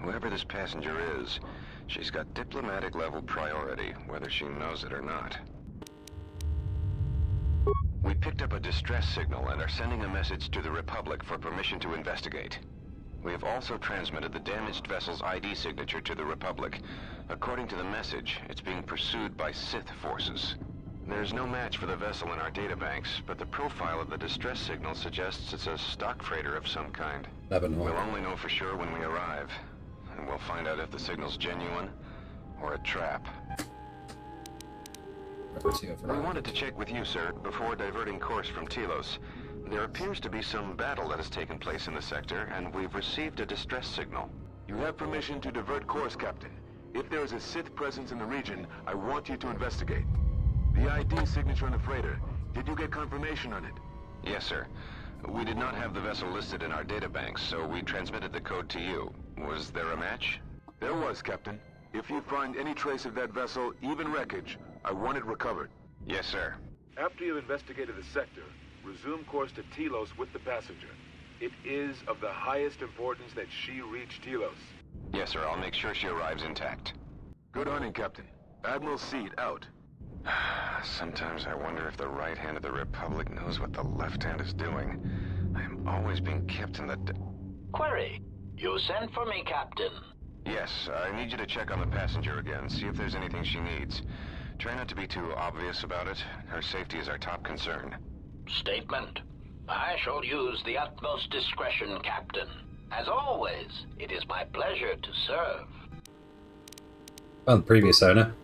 Whoever this passenger is, she's got diplomatic level priority, whether she knows it or not. We picked up a distress signal and are sending a message to the Republic for permission to investigate. We have also transmitted the damaged vessel's ID signature to the Republic. According to the message, it's being pursued by Sith forces. There's no match for the vessel in our databanks, but the profile of the distress signal suggests it's a stock freighter of some kind. We'll only know for sure when we arrive, and we'll find out if the signal's genuine or a trap. We wanted to check with you, sir, before diverting course from Telos. There appears to be some battle that has taken place in the sector, and we've received a distress signal. You have permission to divert course, Captain. If there is a Sith presence in the region, I want you to investigate. The ID signature on the freighter, did you get confirmation on it? Yes, sir. We did not have the vessel listed in our databanks, so we transmitted the code to you. Was there a match? There was, Captain. If you find any trace of that vessel, even wreckage, I want it recovered. Yes, sir. After you've investigated the sector, resume course to Telos with the passenger. It is of the highest importance that she reach Telos. Yes, sir. I'll make sure she arrives intact. Good hunting, Captain. Admiral Seed out. Sometimes I wonder if the right hand of the Republic knows what the left hand is doing. I am always being kept in the... Query. You sent for me, Captain. Yes, I need you to check on the passenger again, see if there's anything she needs. Try not to be too obvious about it. Her safety is our top concern. Statement. I shall use the utmost discretion, Captain. As always, it is my pleasure to serve. Well, the previous owner.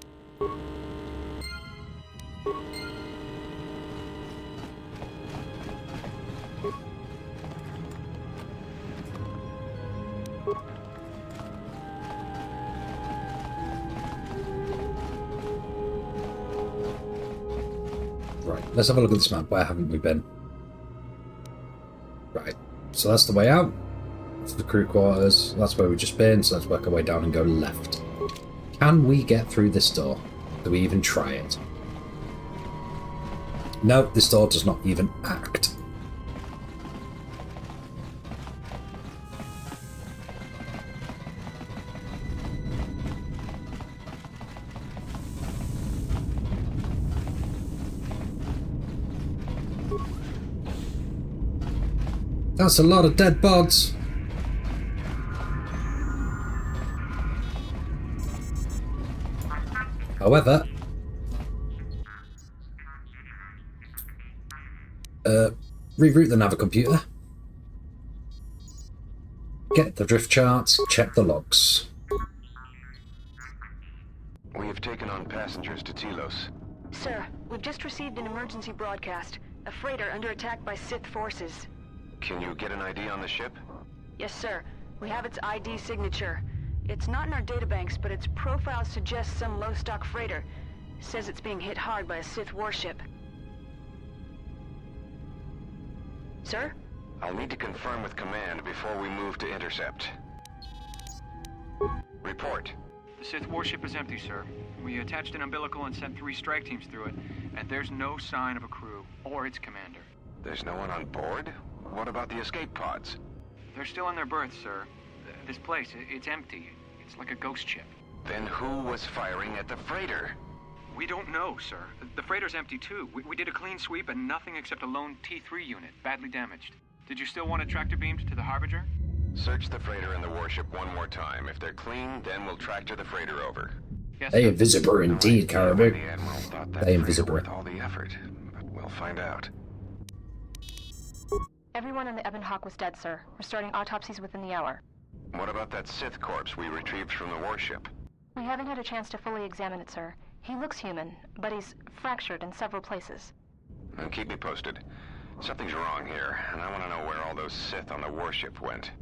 Right, let's have a look at this map. Where haven't we been? Right, so that's the way out. That's the crew quarters. That's where we've just been, so let's work our way down and go left. Can we get through this door? Do we even try it? No, this door does not even act. That's a lot of dead bods. However, reroute the navicomputer. Get the drift charts, check the logs. We have taken on passengers to Telos. Sir, we've just received an emergency broadcast. A freighter under attack by Sith forces. Can you get an ID on the ship? Yes, sir. We have its ID signature. It's not in our databanks, but its profile suggests some low-stock freighter. Says it's being hit hard by a Sith warship. Sir? I'll need to confirm with command before we move to intercept. Report. The Sith warship is empty, sir. We attached an umbilical and sent 3 strike teams through it, and there's no sign of a crew or its commander. There's no one on board? What about the escape pods? They're still in their berths, sir. This place, it's empty. It's like a ghost ship. Then who was firing at the freighter? We don't know, sir. The freighter's empty, too. We did a clean sweep and nothing except a lone T3 unit, badly damaged. Did you still want it tractor beamed to the Harbinger? Search the freighter and the warship one more time. If they're clean, then we'll tractor the freighter over. Yes, they invisible indeed, Caribou. They invisible. Worth all the effort, but we'll I'll find out. Everyone on the Ebon Hawk was dead, sir. We're starting autopsies within the hour. What about that Sith corpse we retrieved from the warship? We haven't had a chance to fully examine it, sir. He looks human, but he's fractured in several places. Then keep me posted. Something's wrong here, and I want to know where all those Sith on the warship went.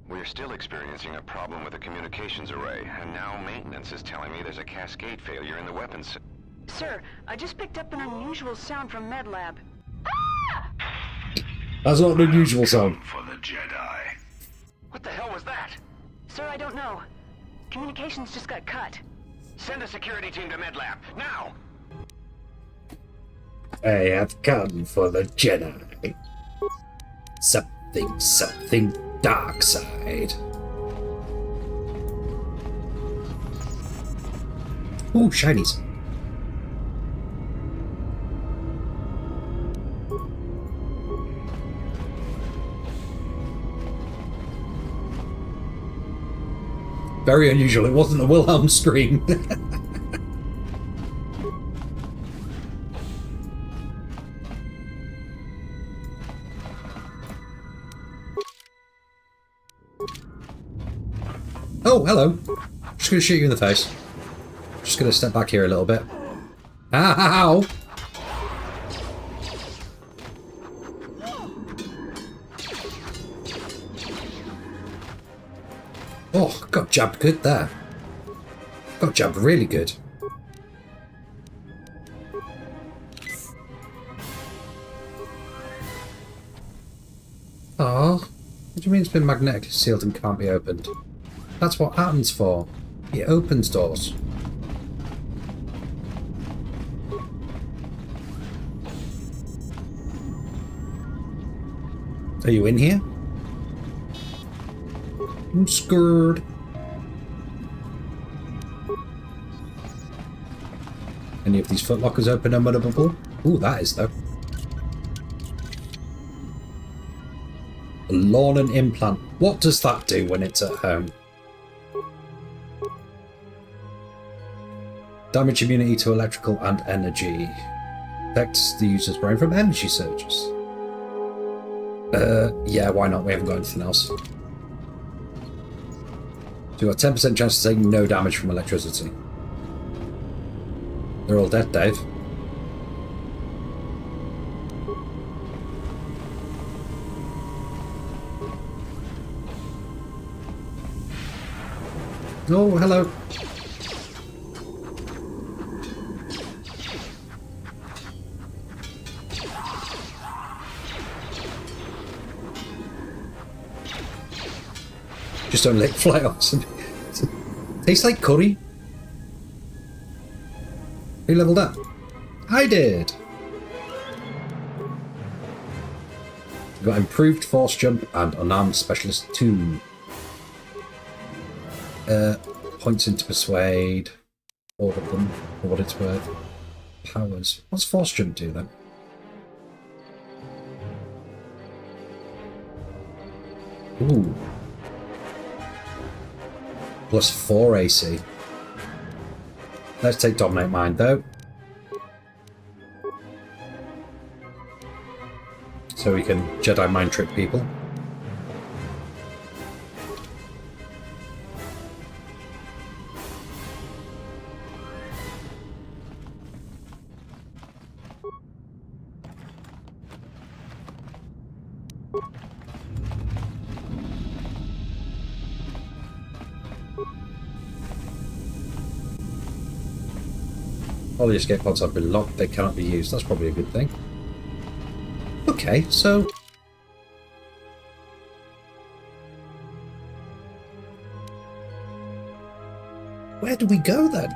We're still experiencing a problem with the communications array, and now maintenance is telling me there's a cascade failure in the weapons. Sir, I just picked up an unusual sound from MedLab. That's not an unusual sound. For the Jedi. What the hell was that? Sir, I don't know. Communications just got cut. Send a security team to MedLab, now! I have come for the Jedi. Something dark side. Ooh, shinies. Very unusual. It wasn't a Wilhelm scream. Oh, hello. Just gonna shoot you in the face. Just gonna step back here a little bit. Ow! Oh, got jabbed good there. Got jabbed really good. Ah, what do you mean it's been magnetically sealed and can't be opened? That's what Atten's for. It opens doors. Are you in here? I'm scared. Any of these footlockers open under the bubble? Ooh, that is though. A lawn and implant. What does that do when it's at home? Damage immunity to electrical and energy. Affects the user's brain from energy surges. Yeah, why not? We haven't got anything else. So you've got 10% chance of taking no damage from electricity. They're all dead, Dave. Oh, hello. Just don't let it fly off. Tastes like curry. Who leveled up? I did. Got improved force jump and unarmed specialist 2. Points into persuade. All of them, for what it's worth. Powers. What's force jump do then? Ooh. Plus 4 AC. Let's take Dominate Mind though. So we can Jedi mind trick people. All the escape pods have been locked, they cannot be used. That's probably a good thing. Okay, so... where do we go then?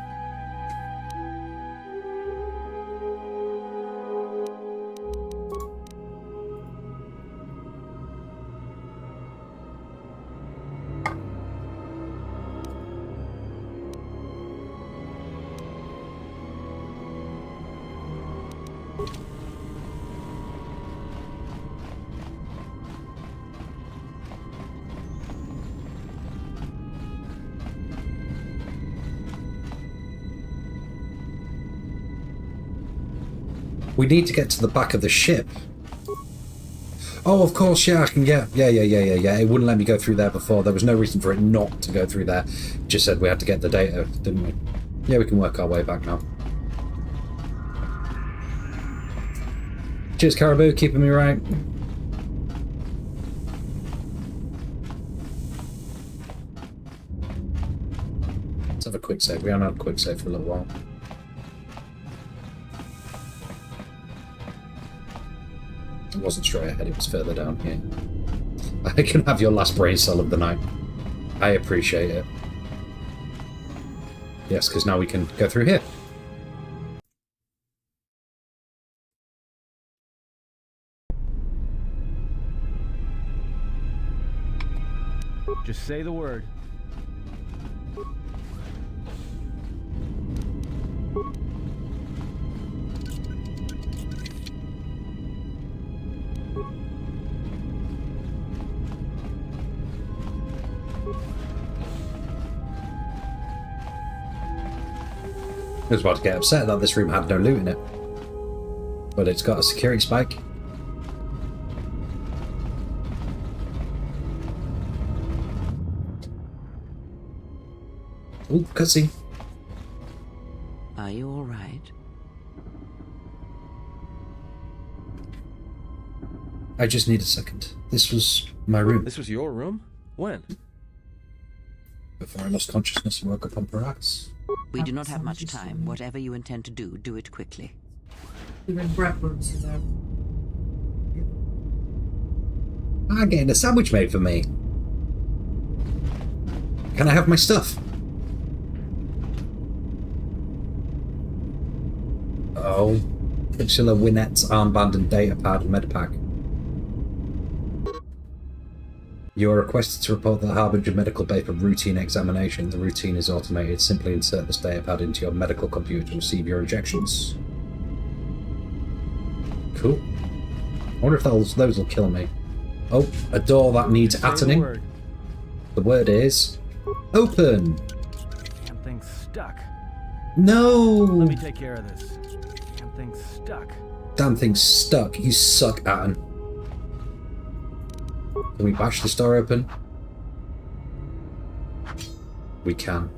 We need to get to the back of the ship. Oh, of course, yeah, I can get... Yeah. It wouldn't let me go through there before. There was no reason for it not to go through there. It just said we had to get the data, didn't we? Yeah, we can work our way back now. Cheers, Caribou, keeping me right. Let's have a quick save. We haven't had a quick save for a little while. It wasn't straight ahead, it was further down here. I can have your last brain cell of the night. I appreciate it. Yes, because now we can go through here. Just say the word. I was about to get upset that this room had no loot in it. But it's got a security spike. Ooh, cutscene. Are you all right? I just need a second. This was my room. This was your room? When? Before I lost consciousness and woke up on Parax. We do not have much time. Whatever you intend to do, do it quickly. I'm getting a sandwich made for me. Can I have my stuff? Oh. Priscilla Winnette's armband and datapad and medpack. You are requested to report the Harbinger Medical Bay for routine examination. The routine is automated. Simply insert this datapad into your medical computer to receive your injections. Cool. I wonder if those will kill me. Oh, a door that needs attoning. The word is... open! Damn thing's stuck. No! Let me take care of this. Damn thing's stuck. Damn thing's stuck. You suck, Atton. Can we bash this door open? We can.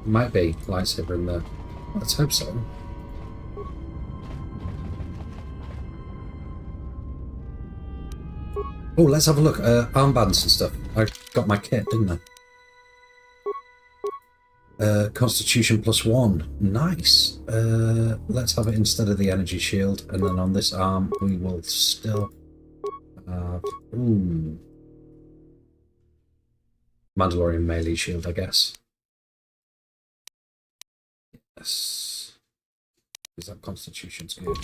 Might be lightsaber in there. Let's hope so. Oh, let's have a look. Armbands and stuff. I got my kit, didn't I? Constitution +1. Nice. Let's have it instead of the energy shield, and then on this arm we will still have... Ooh. Mandalorian melee shield, I guess. Yes. Because that Constitution's good.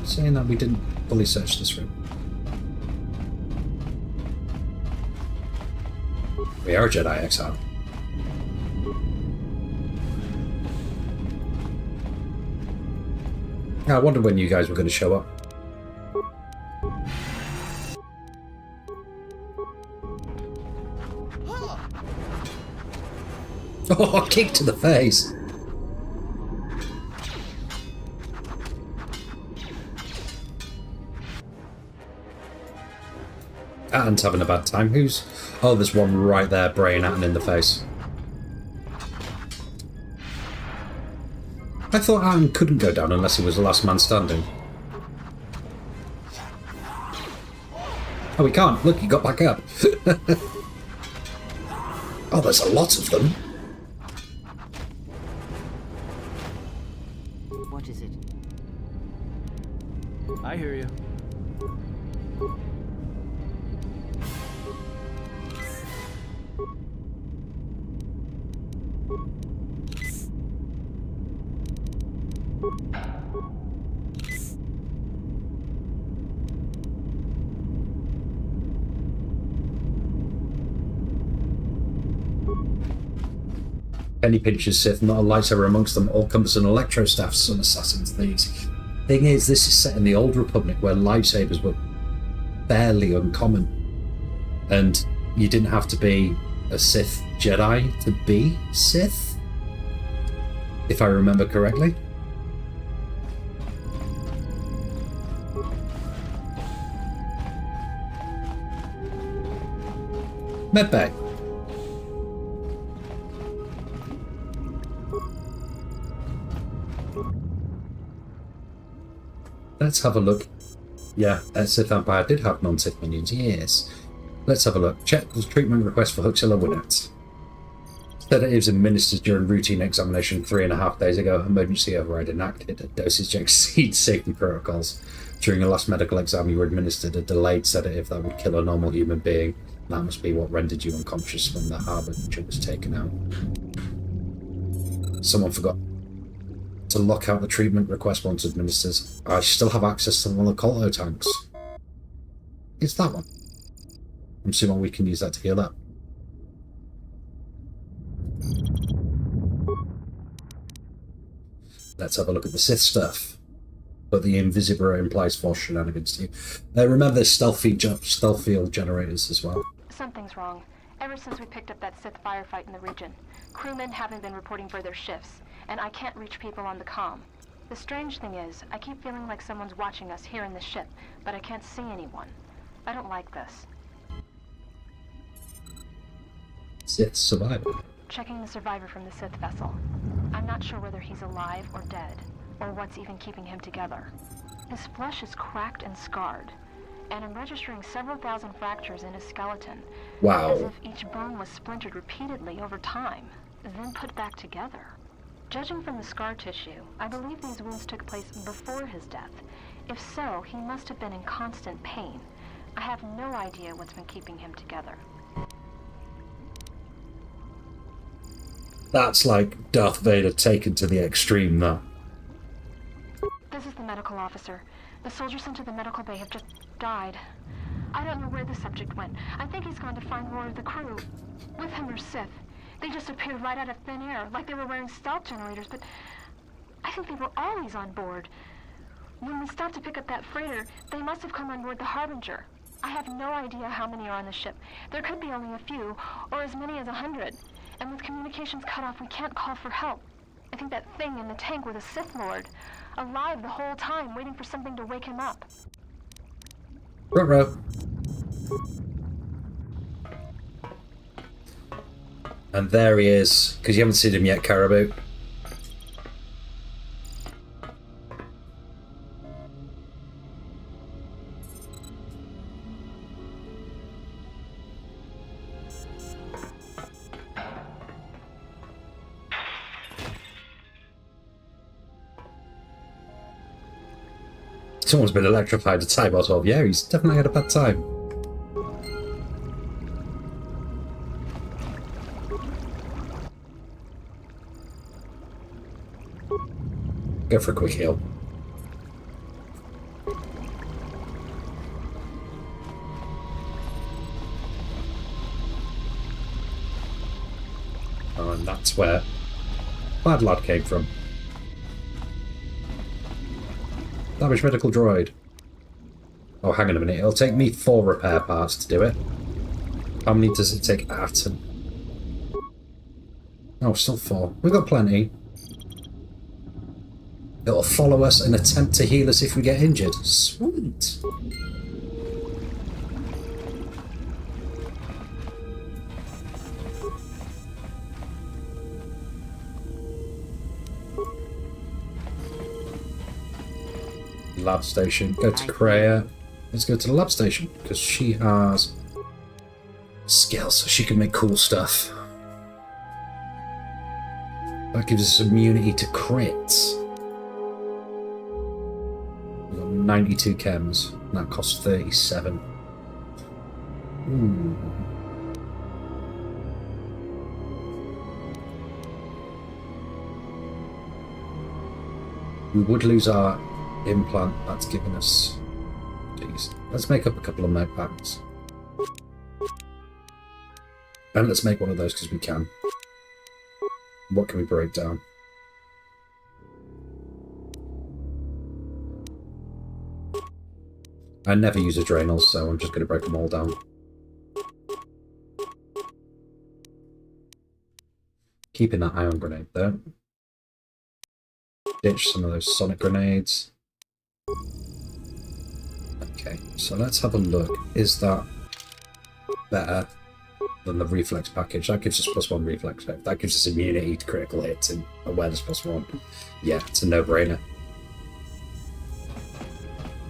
Saying that we didn't fully search this room. We are Jedi exile. I wondered when you guys were going to show up. Oh, kick to the face! Atton's having a bad time. Who's... Oh, there's one right there, braying Atton in the face. I thought Atton couldn't go down unless he was the last man standing. Oh, he can't. Look, he got back up. Oh, there's a lot of them. What is it? I hear you. Penny pinchers, Sith, not a lightsaber amongst them, all compass and electro staffs, some assassins these. Thing is, this is set in the Old Republic where lightsabers were fairly uncommon. And you didn't have to be a Sith Jedi to be Sith, if I remember correctly. Medbay. Let's have a look. Yeah, Sith Empire did have non-Sith minions, yes. Let's have a look. Check the treatment request for Huxilla Winnett. Sedatives administered during routine examination 3.5 days ago. Emergency override enacted. Dosage exceeds safety protocols. During your last medical exam, you were administered a delayed sedative that would kill a normal human being. That must be what rendered you unconscious when the harbinger was taken out. Someone forgot to lock out the treatment request once administered. I still have access to one of the KotOR tanks. It's that one. I'm assuming we can use that to heal up. Let's have a look at the Sith stuff. But the Invisibra implies false shenanigans to you. Remember there's stealth field generators as well. Something's wrong. Ever since we picked up that Sith firefight in the region, crewmen haven't been reporting for their shifts, and I can't reach people on the comm. The strange thing is, I keep feeling like someone's watching us here in the ship, but I can't see anyone. I don't like this. Sith survivor. Checking the survivor from the Sith vessel. I'm not sure whether he's alive or dead, or what's even keeping him together. His flesh is cracked and scarred, and I'm registering several thousand fractures in his skeleton. Wow. As if each bone was splintered repeatedly over time, then put back together. Judging from the scar tissue, I believe these wounds took place before his death. If so, he must have been in constant pain. I have no idea what's been keeping him together. That's like Darth Vader taken to the extreme, though. This is the medical officer. The soldiers sent to the medical bay have just died. I don't know where the subject went. I think he's gone to find more of the crew. With him or Sith. They just appeared right out of thin air, like they were wearing stealth generators, but I think they were always on board. When we stopped to pick up that freighter, they must have come on board the Harbinger. I have no idea how many are on the ship. There could be only a few, or as many as 100. And with communications cut off, we can't call for help. I think that thing in the tank was a Sith Lord. Alive the whole time, waiting for something to wake him up. Ruh-roh. And there he is, because you haven't seen him yet, Caribou. Someone's been electrified a time or 12. Yeah, he's definitely had a bad time. Go for a quick heal. Oh, and that's where Bad Lad came from. Damaged medical droid. Oh, hang on a minute. It'll take me 4 repair parts to do it. How many does it take Atom? Oh, still 4. We've got plenty. It'll follow us and attempt to heal us if we get injured. Sweet. Lab station. Go to Kreia. Let's go to the lab station because she has skills, so she can make cool stuff. That gives us immunity to crits. We've got 92 chems, and that costs 37. We would lose our implant. That's given us these. Let's make up a couple of med packs. And let's make one of those because we can. What can we break down? I never use adrenals, so I'm just going to break them all down. Keeping that ion grenade there. Ditch some of those sonic grenades. Okay, so let's have a look. Is that better than the reflex package? That gives us +1 reflex. That gives us immunity to critical hits and awareness +1. Yeah, it's a no-brainer.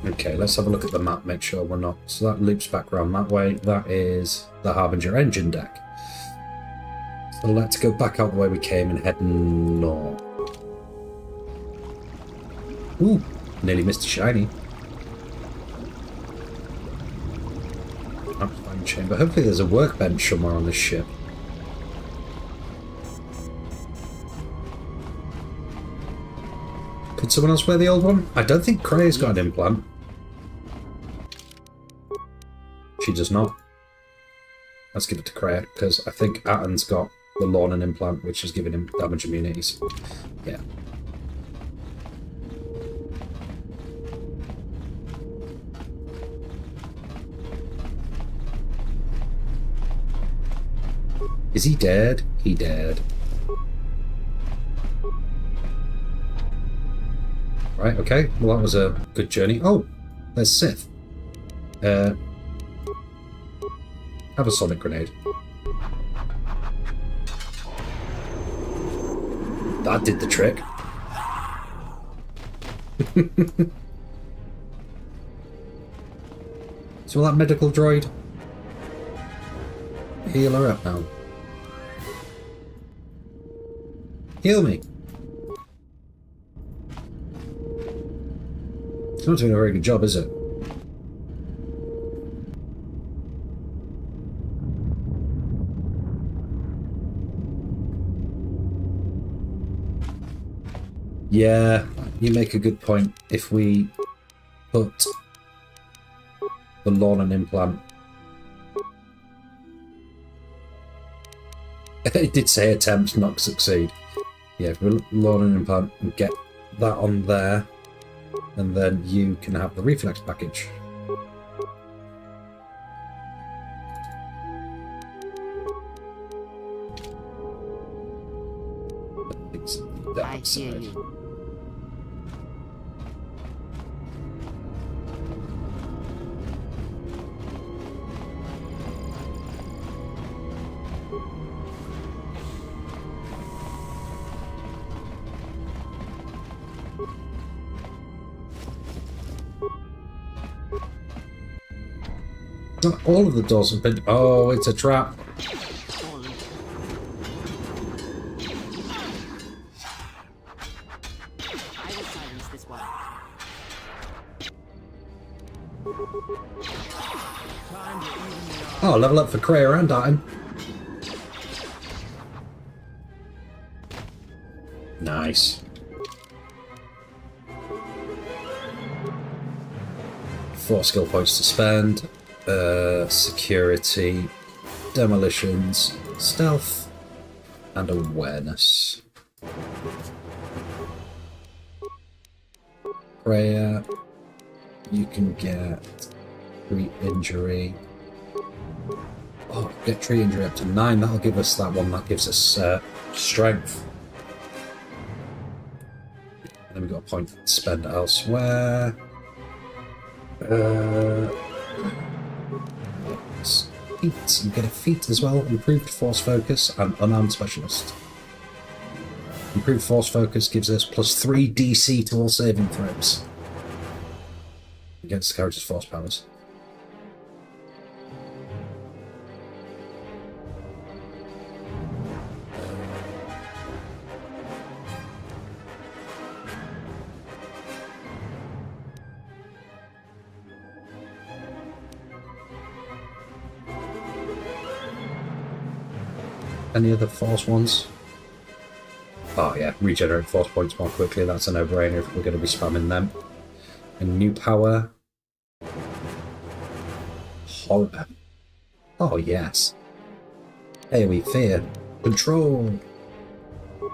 Okay, let's have a look at the map, make sure we're not... So that loops back around that way. That is the Harbinger engine deck. So let's go back out the way we came and head north. Ooh, nearly missed a shiny. Amplifying chamber. Hopefully there's a workbench somewhere on this ship. Could someone else wear the old one? I don't think Krea's got an implant. She does not. Let's give it to Krea, because I think Atton's got the Lornan implant, which is giving him damage immunities. Yeah. Is he dead? He dead. Right, okay. Well, that was a good journey. Oh, there's Sith. Have a sonic grenade. That did the trick. So will that medical droid heal her up now? Heal me. It's not doing a very good job, is it? Yeah, you make a good point. If we put the Lornan implant... It did say attempt, not succeed. Yeah, if we Lornan implant and get that on there, and then you can have the reflex package. I hear you. Not all of the doors have been... Oh, it's a trap. Oh, level up for Krea and Atton. Nice. 4 skill points to spend. Security, demolitions, stealth, and awareness. Krea, you can get 3 injury. Oh, get 3 injury up to 9. That'll give us that one. That gives us strength. And then we've got a point to spend elsewhere. Feet. You get a feat as well. Improved force focus and unarmed specialist. Improved force focus gives us +3 DC to all saving throws against the character's force powers. Any other force ones? Oh yeah, regenerate force points more quickly. That's a no-brainer if we're going to be spamming them. And new power. Horror. Oh yes. AoE fear. Control. Oh,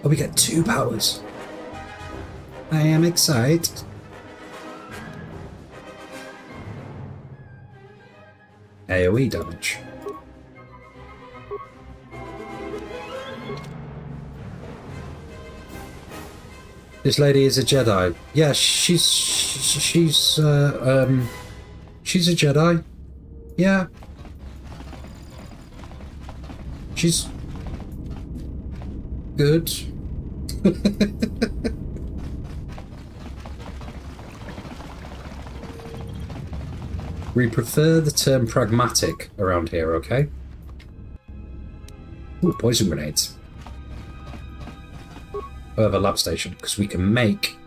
we get 2 powers. I am excited. AoE damage. This lady is a Jedi. Yeah, she's a Jedi. Yeah. She's good. We prefer the term pragmatic around here, okay? Ooh, poison grenades. Over lab station, because we can make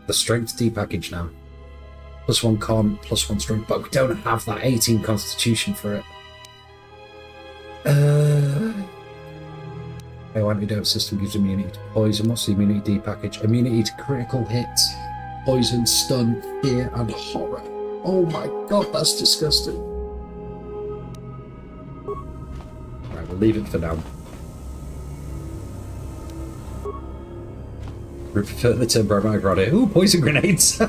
the strength D package now. +1 con, +1 strength, but we don't have that 18 constitution for it. Antidote system gives immunity to poison. What's the immunity D package? Immunity to critical hits, poison, stun, fear, and horror. Oh my god, that's disgusting. Right, we'll leave it for now. We prefer the term pragmatic around here. Ooh, poison grenades!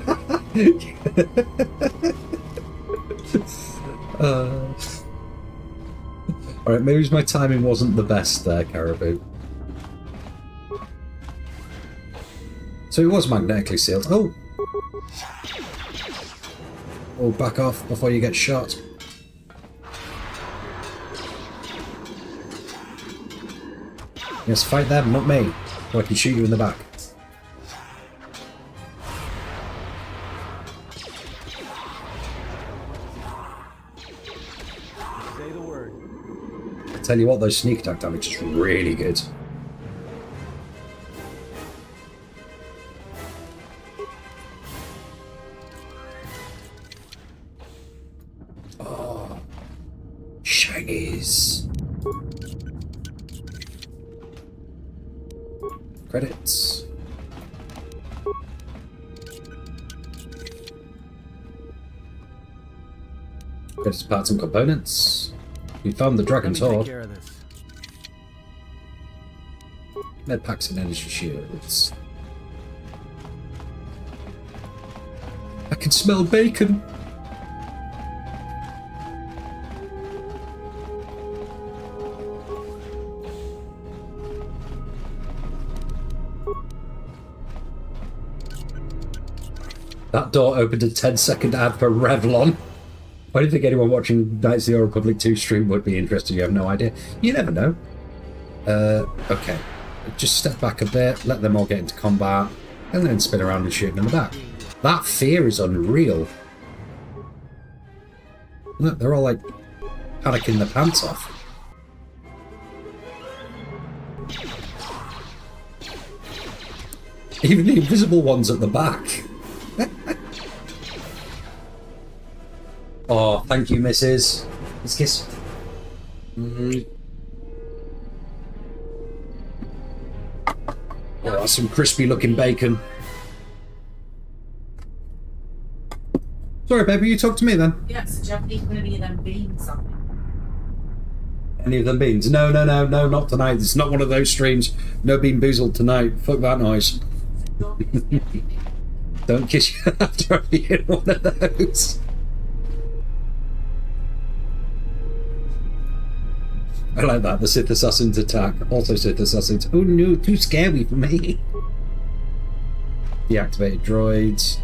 Alright, maybe my timing wasn't the best there, Caribou. So it was magnetically sealed. Oh! Oh, back off before you get shot. Yes, fight them, not me. So I can shoot you in the back. Say the word. I tell you what, those sneak attack damage is really good. Oh, shinies. Credits. Credits, parts and components. We found the Dragon's Horde. Med packs and energy shields. I can smell bacon. That door opened a 10-second ad for Revlon. I don't think anyone watching Knights of the Old Republic 2 stream would be interested. You have no idea. You never know. Okay. Just step back a bit, let them all get into combat, and then spin around and shoot them in the back. That fear is unreal. Look, they're all like panicking their pants off. Even the invisible ones at the back. Oh, thank you, Mrs. Let's kiss. Oh, that's some crispy looking bacon. Sorry, baby, you talk to me then. Yeah, so Japanese going to be them beans something. Any of them beans? No, not tonight. It's not one of those streams. No bean boozled tonight. Fuck that noise. Don't kiss you after I've eaten one of those. I like that. The Sith Assassins attack. Also Sith Assassins. Oh no, too scary for me. Deactivated droids.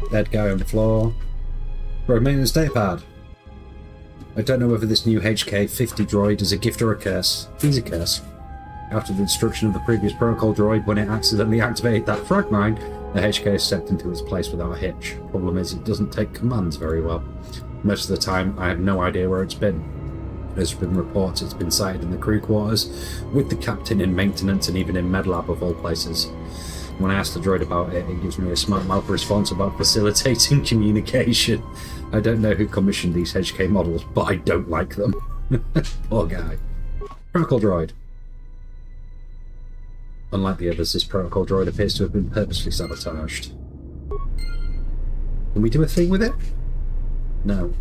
Dead guy on the floor. Droid maintenance datapad. I don't know whether this new HK-50 droid is a gift or a curse. He's a curse. After the destruction of the previous protocol droid, when it accidentally activated that frag mine, the HK stepped into its place without a hitch. Problem is, it doesn't take commands very well. Most of the time, I have no idea where it's been. There's been reports it's been sighted in the crew quarters, with the captain in maintenance and even in medlab of all places. When I ask the droid about it, it gives me a smart mouth response about facilitating communication. I don't know who commissioned these HK models, but I don't like them. Poor guy. Protocol droid. Unlike the others, this protocol droid appears to have been purposely sabotaged. Can we do a thing with it? No.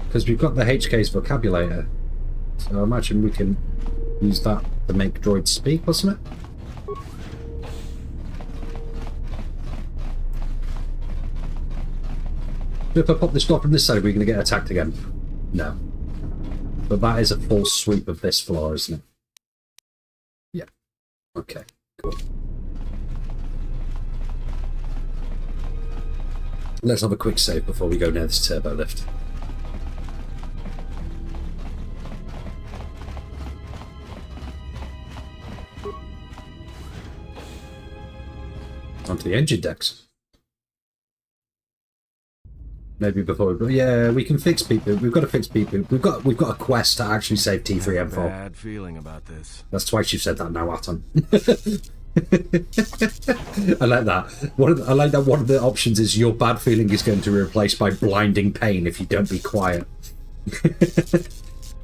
Because we've got the HK's vocabulator. So I imagine we can use that to make droids speak, wasn't it? So if I pop this door from this side, are we going to get attacked again? No. But that is a full sweep of this floor, isn't it? Yeah. Okay, Cool. Let's have a quick save before we go near this turbo lift. Onto the engine decks. Maybe before we... Yeah, we can fix people. We've got to fix people. We've got a quest to actually save T3M4. Bad feeling about this. That's twice you've said that now, Atom. I like that. I like that one of the options is your bad feeling is going to be replaced by blinding pain if you don't be quiet.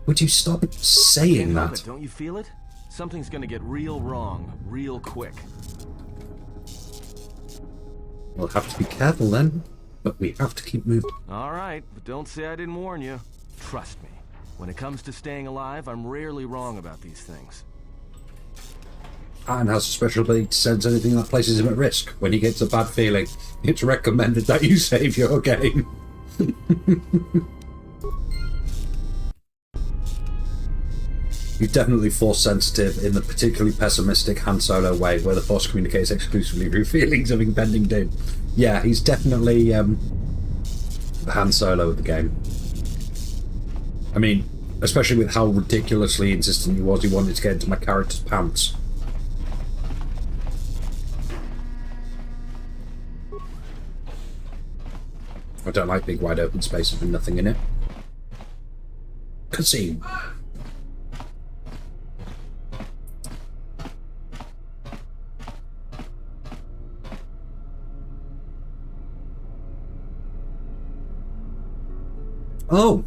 Would you stop saying that? Don't you feel it? Something's gonna get real wrong, real quick. We'll have to be careful then, but we have to keep moving. All right, but don't say I didn't warn you. Trust me, when it comes to staying alive, I'm rarely wrong about these things. And has a special ability to sense anything that places him at risk. When he gets a bad feeling, it's recommended that you save your game. You're definitely force sensitive in the particularly pessimistic Han Solo way, where the force communicates exclusively through feelings of impending doom. Yeah, he's definitely the Han Solo of the game. I mean, especially with how ridiculously insistent he was, he wanted to get into my character's pants. I don't like big wide open spaces with nothing in it. Cutscene. Oh!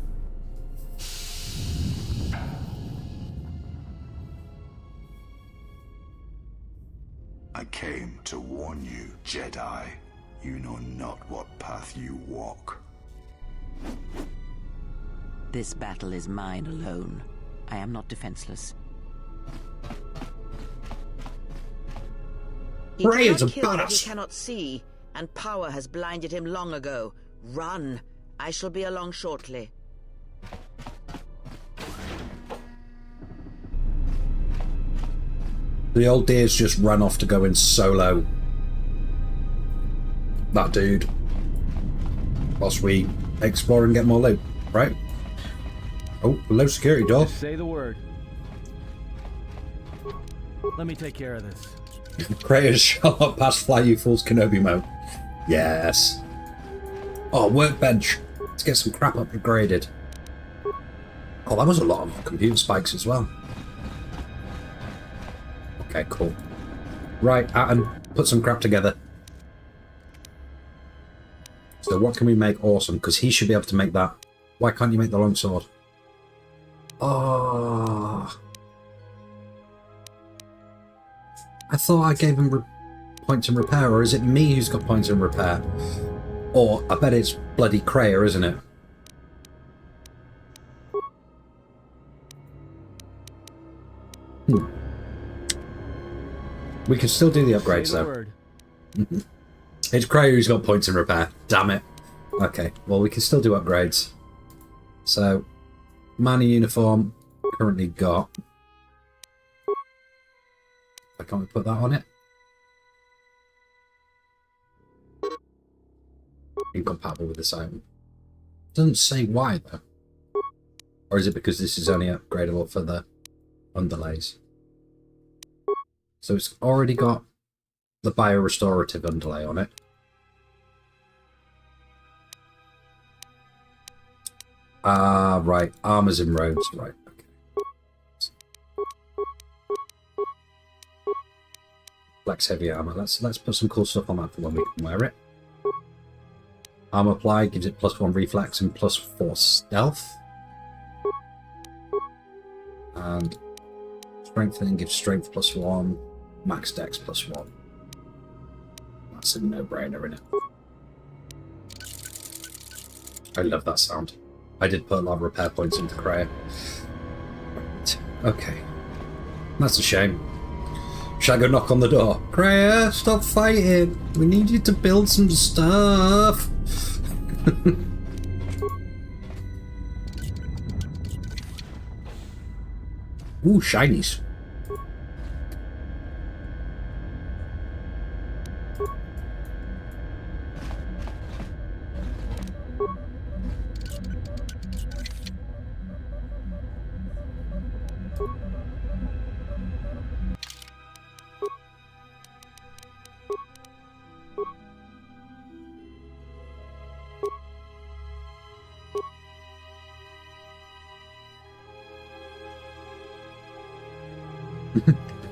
I came to warn you, Jedi. You know not what path you walk. This battle is mine alone. I am not defenseless. He Rey's a cannot kill what badass. he cannot see, and power has blinded him long ago. Run! I shall be along shortly. The old deer's just run off to go in solo. That dude. Whilst we explore and get more loot, right? Oh, low security door. Just say the word. Let me take care of this. Creators shall not pass fly you fools Kenobi mode. Yes. Oh, workbench. Let's get some crap upgraded. Oh, that was a lot of computer spikes as well. Okay, cool. Right, Atom, put some crap together. So what can we make awesome? Because he should be able to make that. Why can't you make the longsword? Oh. I thought I gave him points in repair, or is it me who's got points in repair? Or, I bet it's bloody Kreia, isn't it? We can still do the upgrades, though. It's Kreia who's got points in repair. Damn it. Okay, well, we can still do upgrades. So, Mana uniform, currently got. Why can't we put that on it? Incompatible with this item. Doesn't say why, though. Or is it because this is only upgradable for the underlays? So it's already got the bio-restorative underlay on it. Ah, right. Armors and robes. Right, okay. Flex heavy armor. Let's put some cool stuff on that for when we can wear it. Armor apply gives it +1 reflex and +4 stealth. And strengthening gives strength +1, max dex +1. That's a no-brainer, isn't it? I love that sound. I did put a lot of repair points into Kreia. Okay. That's a shame. Shall I go knock on the door? Kreia, stop fighting. We need you to build some stuff. Ooh, shinies.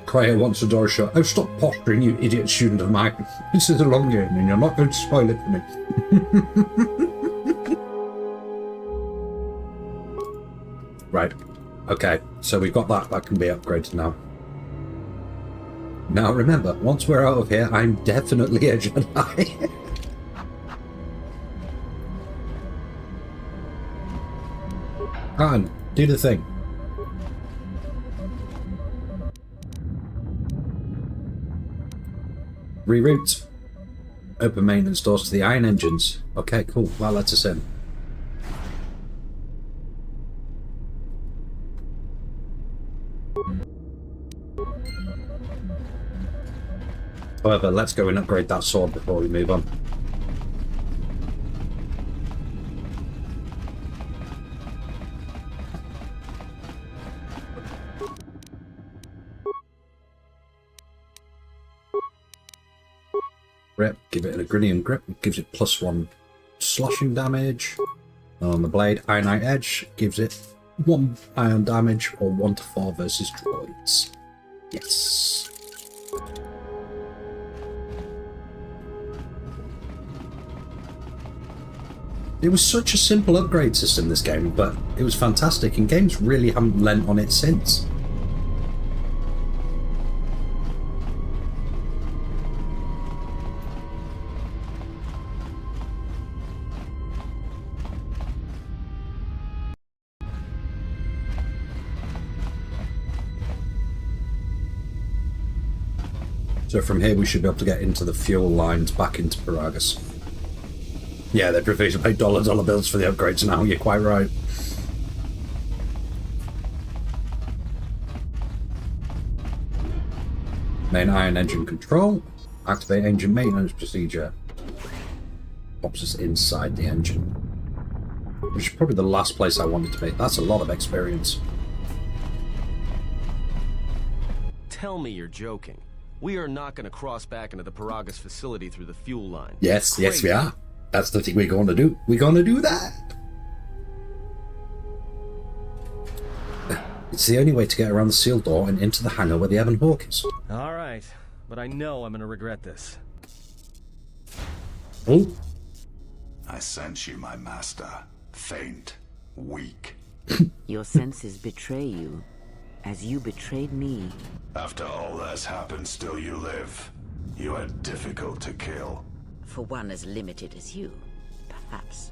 Cryer wants the door shut. Oh, stop posturing, you idiot student of mine. This is a long game, and you're not going to spoil it for me. Right. Okay, so we've got that. That can be upgraded now. Now remember, once we're out of here, I'm definitely a Jedi. Come on, do the thing. Reroute. Open maintenance doors to the iron engines. Okay, cool. That lets us in. However, let's go and upgrade that sword before we move on. Grip, give it an Agrinium grip, gives it +1 slashing damage. On the blade, Ironite Edge gives it 1 iron damage or 1 to 4 versus droids. Yes. It was such a simple upgrade system, this game, but it was fantastic, and games really haven't lent on it since. So from here we should be able to get into the fuel lines back into Paragus. Yeah, they're refusing to pay dollar bills for the upgrades now, you're quite right. Main iron engine control. Activate engine maintenance procedure. Pops us inside the engine. Which is probably the last place I wanted to be. That's a lot of experience. Tell me you're joking. We are not going to cross back into the Paragus facility through the fuel line. Yes, yes we are. That's the thing we're going to do. We're going to do that. It's the only way to get around the sealed door and into the hangar where the Ebon Hawk is. All right, but I know I'm going to regret this. Oh. I sense you, my master. Faint. Weak. Your senses betray you, as you betrayed me. After all that's happened, still you live. You are difficult to kill. For one as limited as you, perhaps.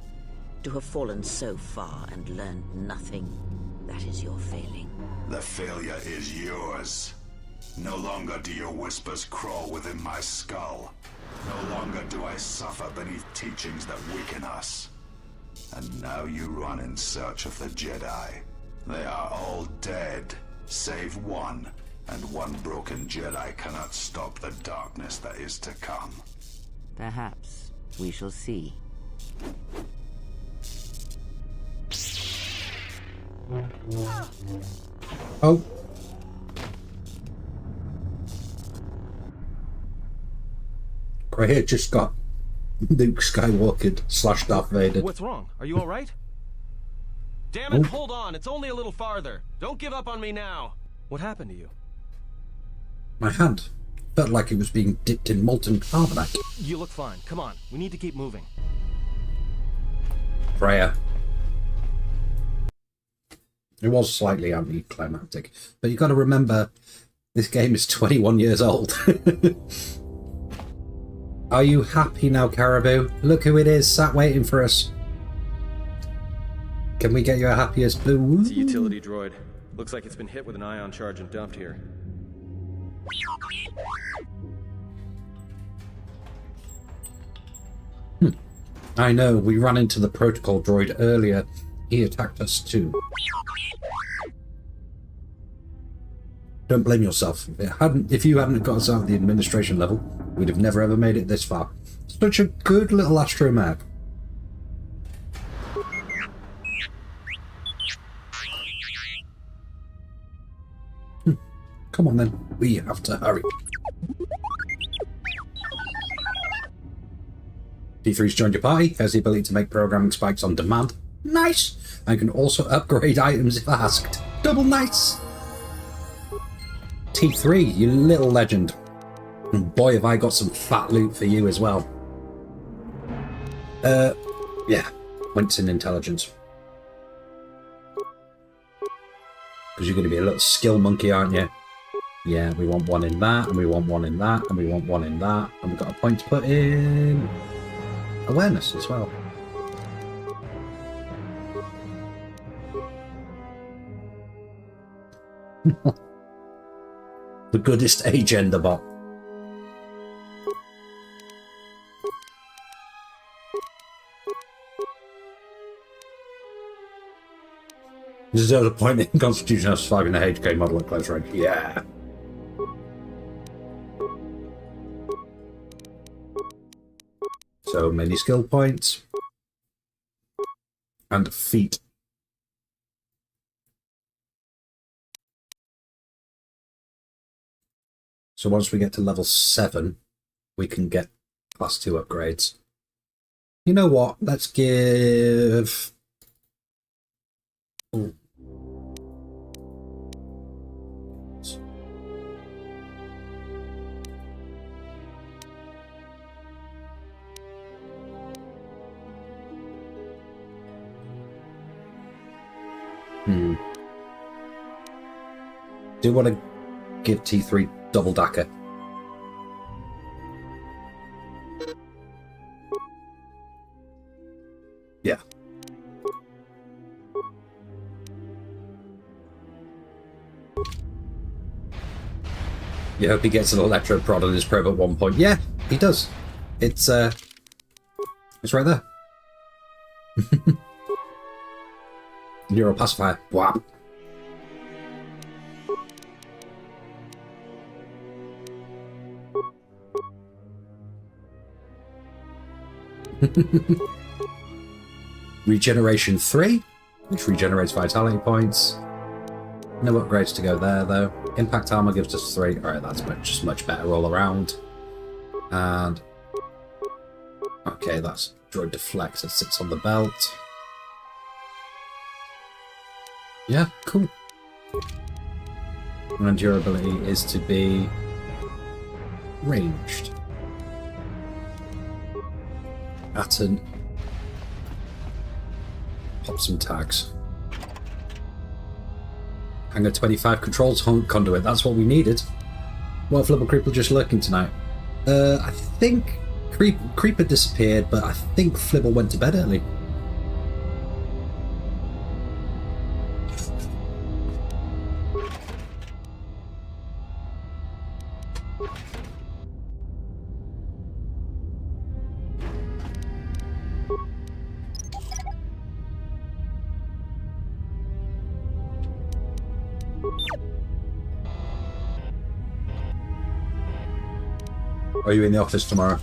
To have fallen so far and learned nothing, that is your failing. The failure is yours. No longer do your whispers crawl within my skull. No longer do I suffer beneath teachings that weaken us. And now you run in search of the Jedi. They are all dead, save one. And one broken Jedi cannot stop the darkness that is to come. Perhaps we shall see. Oh. Right here just got Luke Skywalker / Darth Vader. What's wrong? Are you all right? Damn it, hold on. It's only a little farther. Don't give up on me now. What happened to you? My hand felt like it was being dipped in molten carbonite. You look fine. Come on. We need to keep moving. Freya. It was slightly anticlimactic, but you got to remember, this game is 21 years old. Are you happy now, Caribou? Look who it is, sat waiting for us. Can we get you a happiest blue? It's a utility droid. Looks like it's been hit with an ion charge and dumped here. I know, we ran into the protocol droid earlier. He attacked us too. Don't blame yourself. If you hadn't got us out of the administration level, we'd have never ever made it this far. Such a good little astromech. Come on then, we have to hurry. T3's joined your party, has the ability to make programming spikes on demand. Nice! And can also upgrade items if asked. Double nice! T3, you little legend. And boy, have I got some fat loot for you as well. Yeah, points in intelligence. Because you're going to be a little skill monkey, aren't you? Yeah, we want one in that, and we want one in that, and we want one in that, and we've got a point to put in awareness as well. The goodest agenda bot. There's a point in Constitution of surviving the HK model at close range. Yeah. So many skill points. And feet. So once we get to level 7, we can get class 2 upgrades. You know what? Let's give... Ooh. Do want to give T3 double dacker. Yeah. You hope he gets an electro prod on his probe at one point. Yeah, he does. It's right there. Neural pacifier. Whap. Regeneration 3, which regenerates vitality points. No upgrades to go there though. Impact armor gives us 3. Alright, that's just much better all around. And okay, that's droid deflect that sits on the belt. Yeah, cool. And durability is to be ranged. Atten. Pop some tags. Hangar 25 controls conduit. That's what we needed. What if Little Creeper just lurking tonight? I think Creeper disappeared, but I think Flibble went to bed early. Are you in the office tomorrow?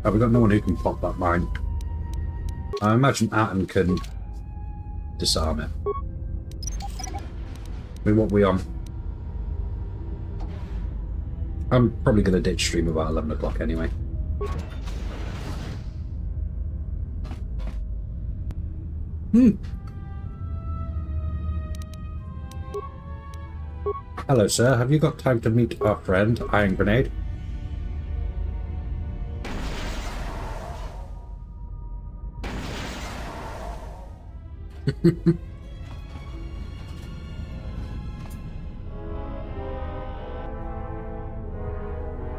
Have we got no one who can pop that mine? I imagine Atten can disarm it. I mean, what are we on? I'm probably going to ditch stream about 11 o'clock anyway. Hello, sir. Have you got time to meet our friend, Iron Grenade?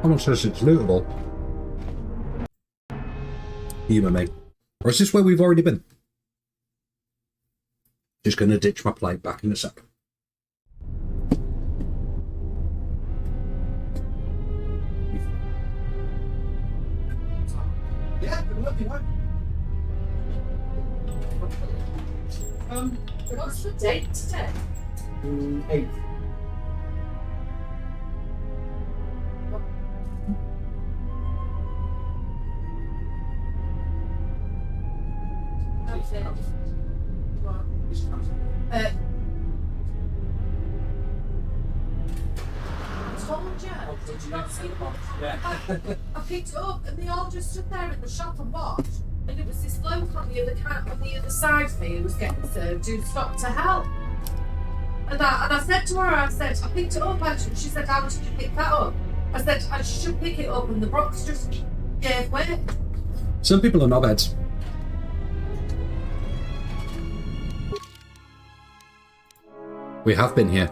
Someone says it's lootable. Humour me. Or is this where we've already been? Just going to ditch my plate back in a sec. Yeah, good luck, you know. What's the date today? 8th. told you not to sleep on. Yeah. I picked it up and they all just stood there in the shop and watched. And it was this bloke on the other side of me who was getting served who stopped to help. And I said to her, I picked it up, and she said, how did you pick that up? I said, I should pick it up, and the box just gave way. Some people are knobheads. We have been here.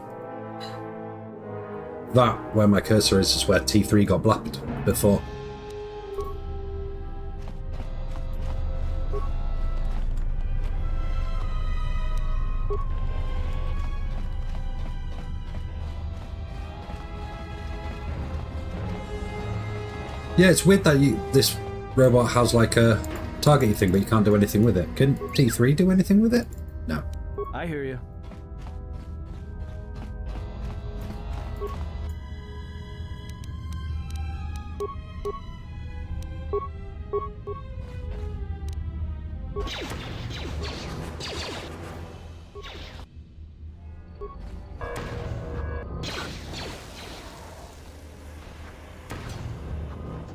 That, where my cursor is where T3 got blacked before. Yeah, it's weird that this robot has like a targeting thing, but you can't do anything with it. Can T3 do anything with it? No. I hear you.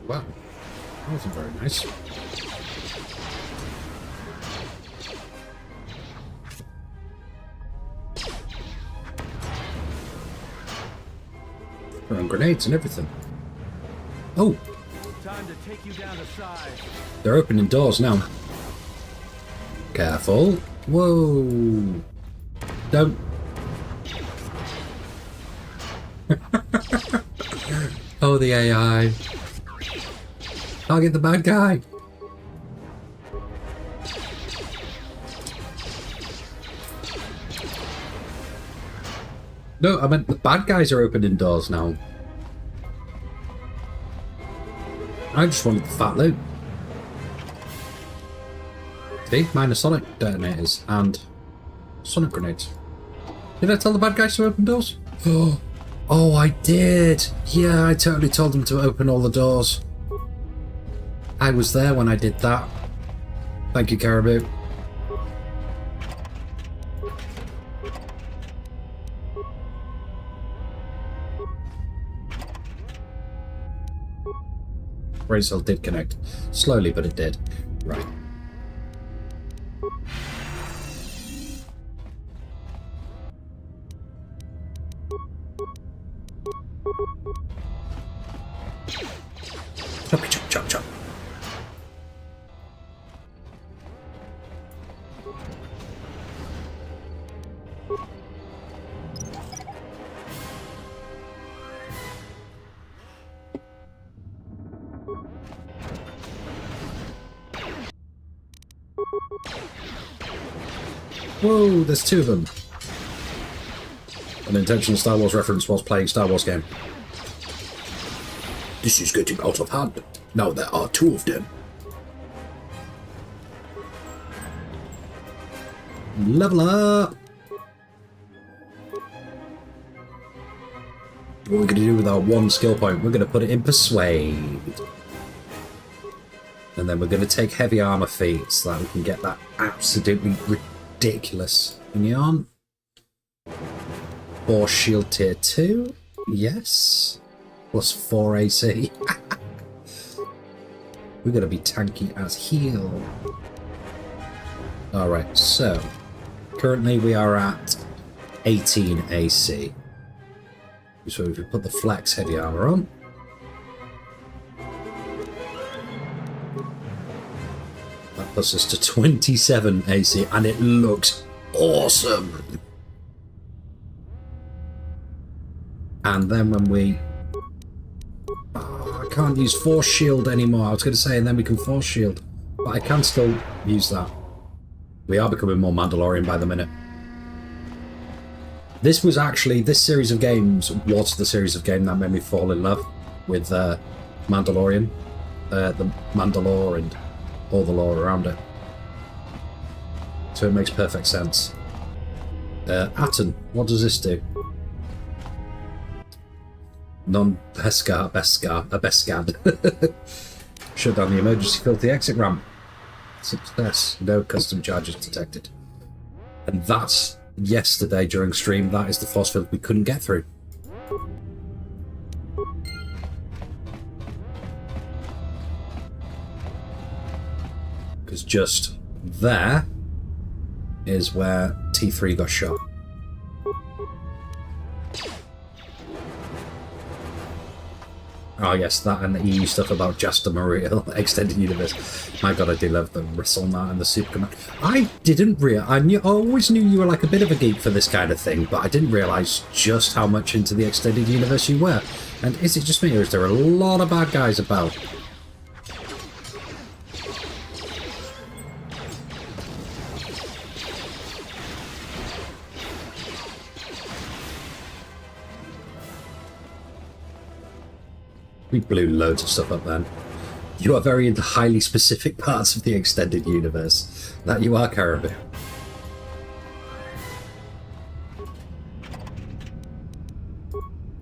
Wow, that wasn't very nice. Throwing grenades and everything. Oh! Time to take you down to size. They're opening doors now. Careful. Whoa! Don't. Oh, the AI. Target the bad guy. No, I meant the bad guys are opening doors now. I just wanted the fat loot. See? Minus sonic detonators and sonic grenades. Did I tell the bad guys to open doors? Oh, I did! Yeah, I totally told them to open all the doors. I was there when I did that. Thank you, Caribou. Brain cell did connect. Slowly, but it did. Right. Chop, chop, chop, chop. Whoa, there's two of them. An intentional Star Wars reference whilst playing Star Wars game. This is getting out of hand. Now there are two of them. Level up! What we're going to do with our one skill point, we're going to put it in Persuade. And then we're going to take Heavy Armor feat so that we can get that absolutely ridiculous thing on. Force Shield Tier 2. Yes. Plus 4 AC. We're going to be tanky as heal. Alright, so currently we are at 18 AC. So if we put the Flex Heavy Armor on, that puts us to 27 AC, and it looks awesome. And then when we... I can't use Force Shield anymore. I was going to say, and then we can Force Shield. But I can still use that. We are becoming more Mandalorian by the minute. This was actually, this series of games was the series of game that made me fall in love with Mandalorian. The Mandalore and all the lore around it. So it makes perfect sense. Atten, what does this do? Beskad. Shut down the emergency filthy exit ramp. Success. No custom charges detected. And that's yesterday during stream. That is the force field we couldn't get through. Because just there is where T3 got shot. Oh yes, that and the EU stuff about Jasta Maria Extended Universe. My god, I do love the Wrestlemat and the Supercommand. I always knew you were like a bit of a geek for this kind of thing, but I didn't realise just how much into the Extended Universe you were. And is it just me, or is there a lot of bad guys about? We blew loads of stuff up then. You are very into highly specific parts of the Extended Universe. That you are, Caribou.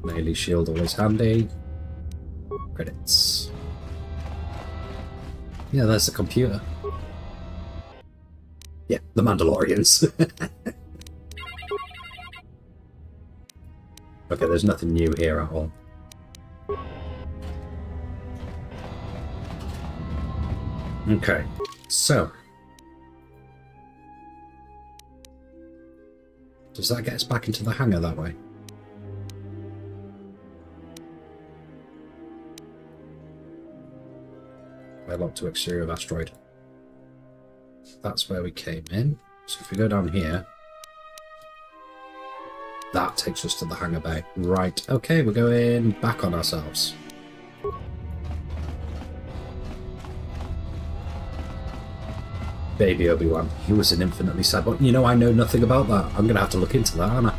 Melee shield always handy. Credits. Yeah, there's the computer. Yeah, the Mandalorians. Okay, there's nothing new here at all. Okay, so does that get us back into the hangar that way? Lock to exterior of asteroid. That's where we came in. So if we go down here, that takes us to the hangar bay. Right, okay, we're going back on ourselves. Baby Obi-Wan. He was an infinitely sad boy. You know, I know nothing about that. I'm going to have to look into that, aren't I?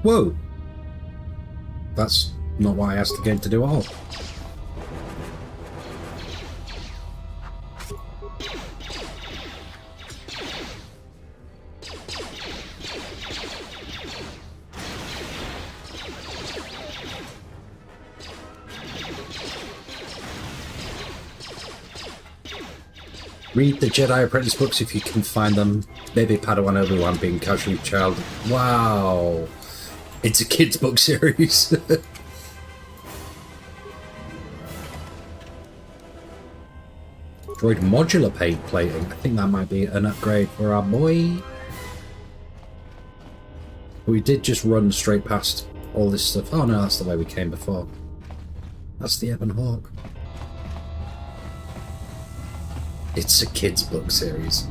Whoa! That's not what I asked the game to do at all. Read the Jedi Apprentice books if you can find them. Baby Padawan Obi-Wan being casually child. Wow! It's a kid's book series. Droid modular paint plating. I think that might be an upgrade for our boy. We did just run straight past all this stuff. Oh no, that's the way we came before. That's the Ebon Hawk. It's a kid's book series.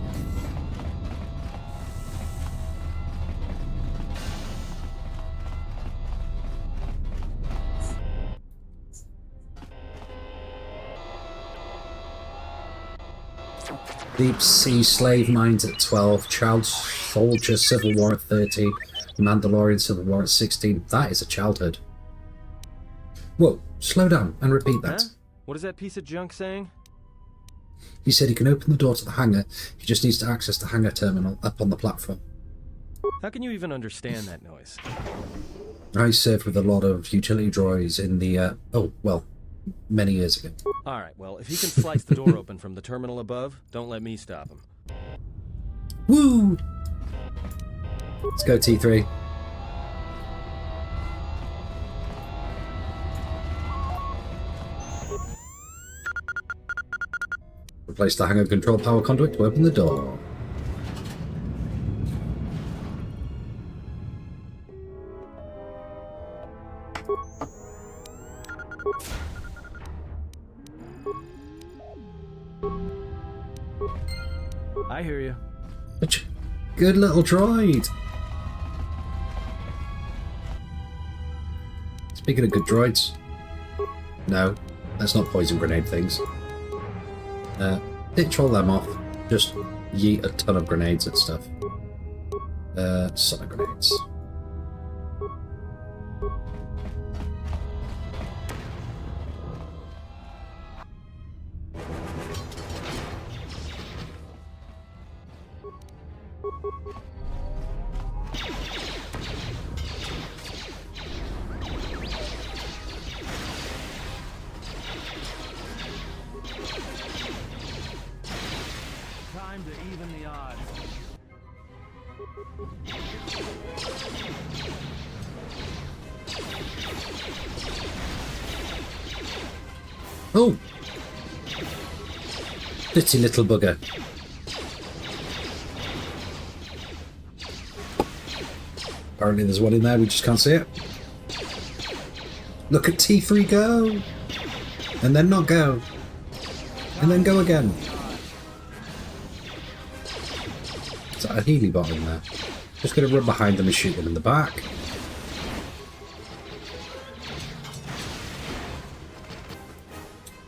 Deep Sea Slave Mines at 12, Child Soldier Civil War at 13, Mandalorian Civil War at 16. That is a childhood. Whoa, slow down and repeat that. Huh? What is that piece of junk saying? He said he can open the door to the hangar. He just needs to access the hangar terminal up on the platform. How can you even understand that noise? I served with a lot of utility droids in the, oh, well, many years ago. Alright, well, if he can slice the door open from the terminal above, don't let me stop him. Woo! Let's go, T3. Replace the hangar control power conduit to open the door. I hear you. Good little droid. Speaking of good droids. No, let's not poison grenade things. Ditch all them off. Just yeet a ton of grenades at stuff. Sonic grenades. Time to even the odds. Oh! Dirty little bugger. Apparently there's one in there, we just can't see it. Look at T3 go! And then not go. And then go again. Is that a Healy bot in there? Just gonna run behind them and shoot them in the back.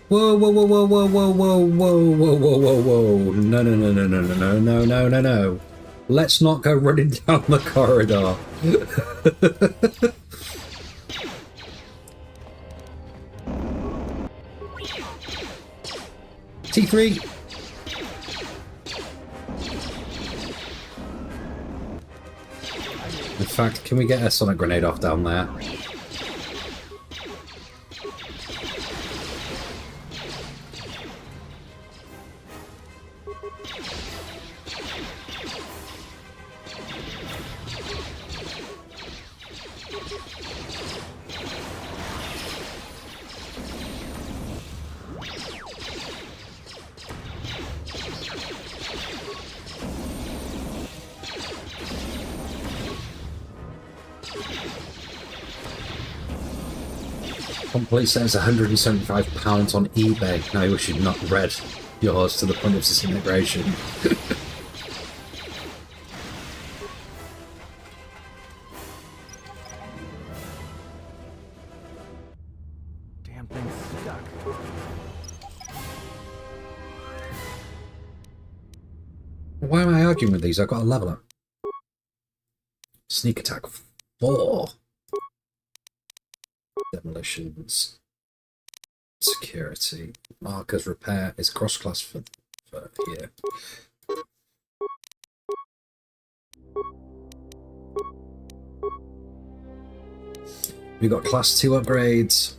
Whoa, whoa, whoa, whoa, whoa, whoa, whoa, whoa, whoa, whoa, whoa, whoa. No, no, no, no, no, no, no, no, no, no, no. Let's not go running down the corridor. T3. In fact, can we get a sonic grenade off down there? Complete says £175 on eBay. Now I wish you'd not read yours to the point of disintegration. Damn thing's stuck. Why am I arguing with these? I've got a level up. Sneak attack 4. Demolitions. Security. Markers repair is cross class for here. We got class 2 upgrades.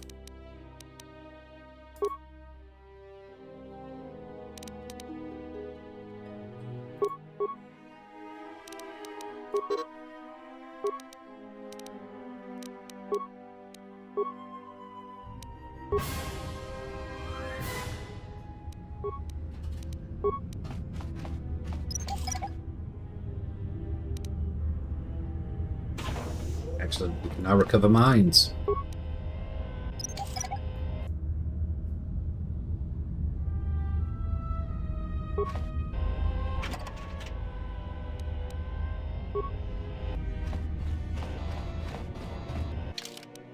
Excellent. We can now recover mines.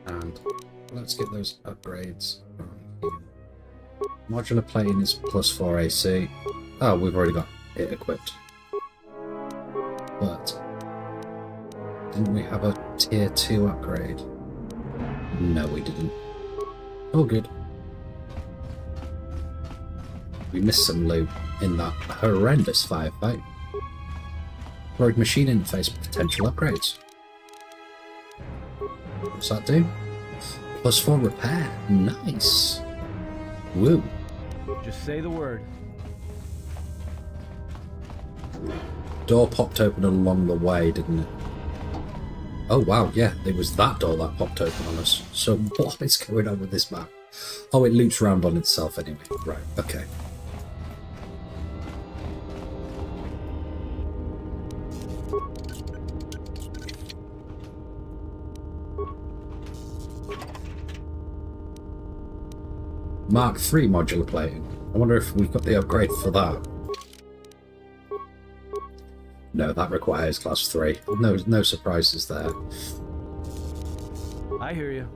And let's get those upgrades from here. Modular plating is +4 AC. Oh, we've already got it equipped. But didn't we have a tier 2 upgrade? No, we didn't. Oh, good. We missed some loot in that horrendous firefight. Road machine interface potential upgrades. What's that do? +4 repair. Nice. Woo. Just say the word. Door popped open along the way, didn't it? Oh wow, yeah, it was that door that popped open on us. So what is going on with this map? Oh, it loops round on itself anyway. Right, okay. Mark III modular plating. I wonder if we've got the upgrade for that. No, that requires class 3. No surprises there. I hear you.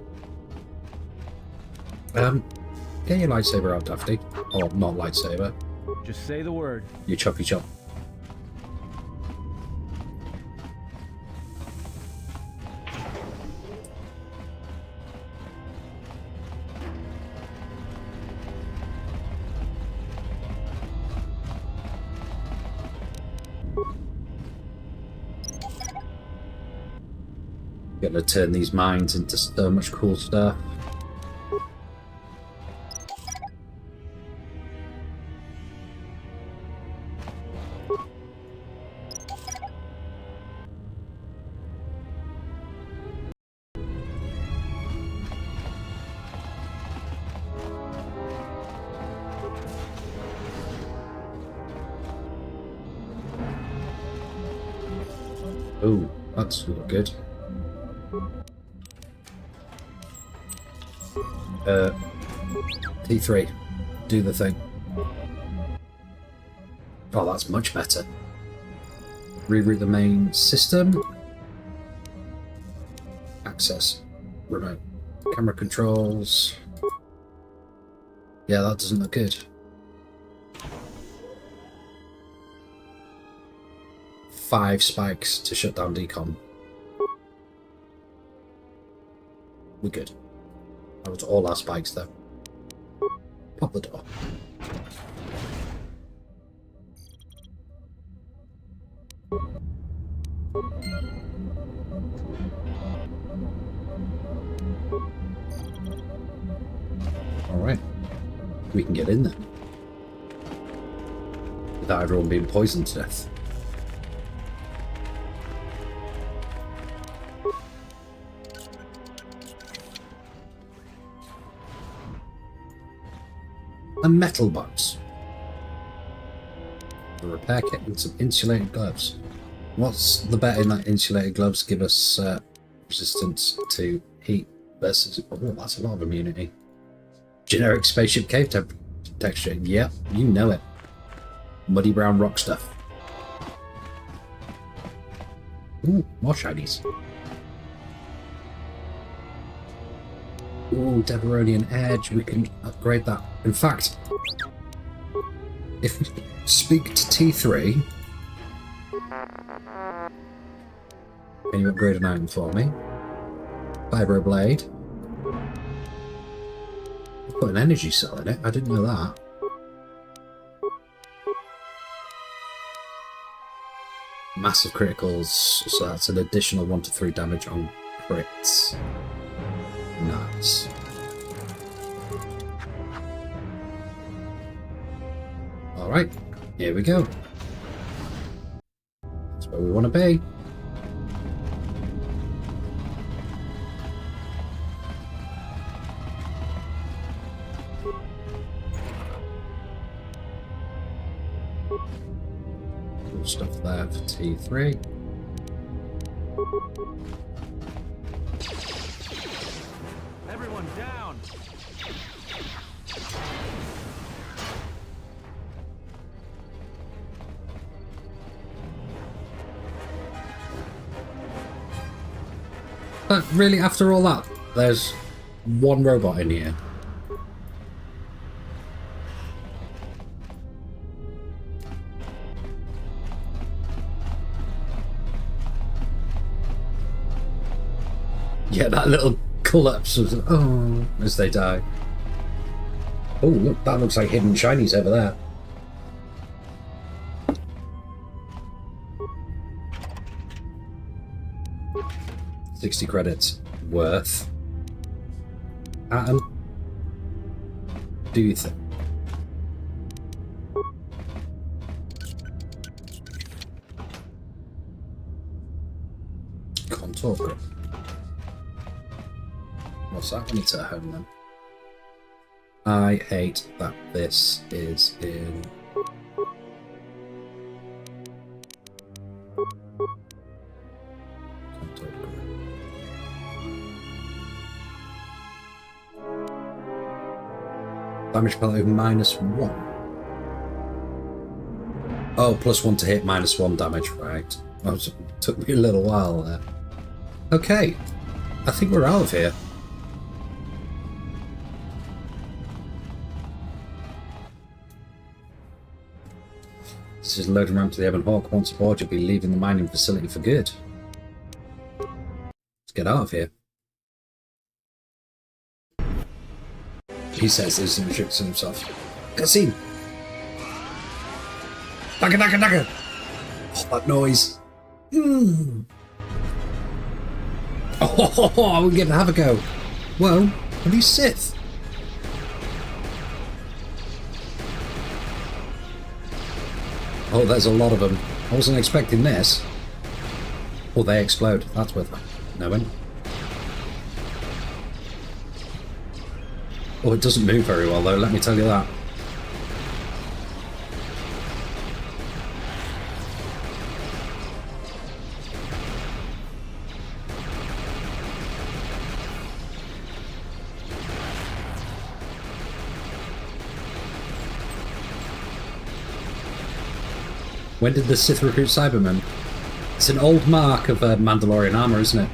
Get your lightsaber out, Dafty. Or not lightsaber. Just say the word. You choppy chop. Gonna turn these mines into so much cool stuff. Ooh, that's not good. T3, do the thing. Oh, that's much better. Reroute the main system. Access. Remote. Camera controls. Yeah, that doesn't look good. 5 spikes to shut down decom. We're good. That was all our spikes though. Pop the door. Alright. We can get in there. Without everyone being poisoned to death. A metal box. A repair kit and some insulated gloves. What's the bet in that insulated gloves give us resistance to heat versus... Oh, that's a lot of immunity. Generic spaceship cave texture. Yep, you know it. Muddy brown rock stuff. Ooh, more shinies. Ooh, Deveronian Edge. We can upgrade that. In fact, if we speak to T3... Can you upgrade an item for me? Vibroblade. Put an energy cell in it. I didn't know that. Massive criticals, so that's an additional 1 to 3 damage on crits. Nice. Alright, here we go. That's where we want to be. Stuff there for T3. Everyone down. But really, after all that, there's one robot in here. Yeah, that little collapse was, oh, as they die. Oh, look, that looks like hidden shinies over there. $60 credits worth. Atom, do you think? KotOR grip. What's that? When it's at home then. I hate that this is in... Damage penalty of -1. Oh, +1 to hit, -1 damage, right. That took me a little while there. Okay, I think we're out of here. This is loading ramp to the Ebon Hawk. Once aboard, you'll be leaving the mining facility for good. Let's get out of here. He says as he restricts himself. Cutscene! Dagger, dagger, dagger! Oh, that noise. Oh, we're gonna have a go. Whoa, are these Sith? Oh, there's a lot of them. I wasn't expecting this. Oh, they explode. That's worth knowing. Oh, it doesn't move very well, though, let me tell you that. When did the Sith recruit Cybermen? It's an old mark of Mandalorian armor, isn't it?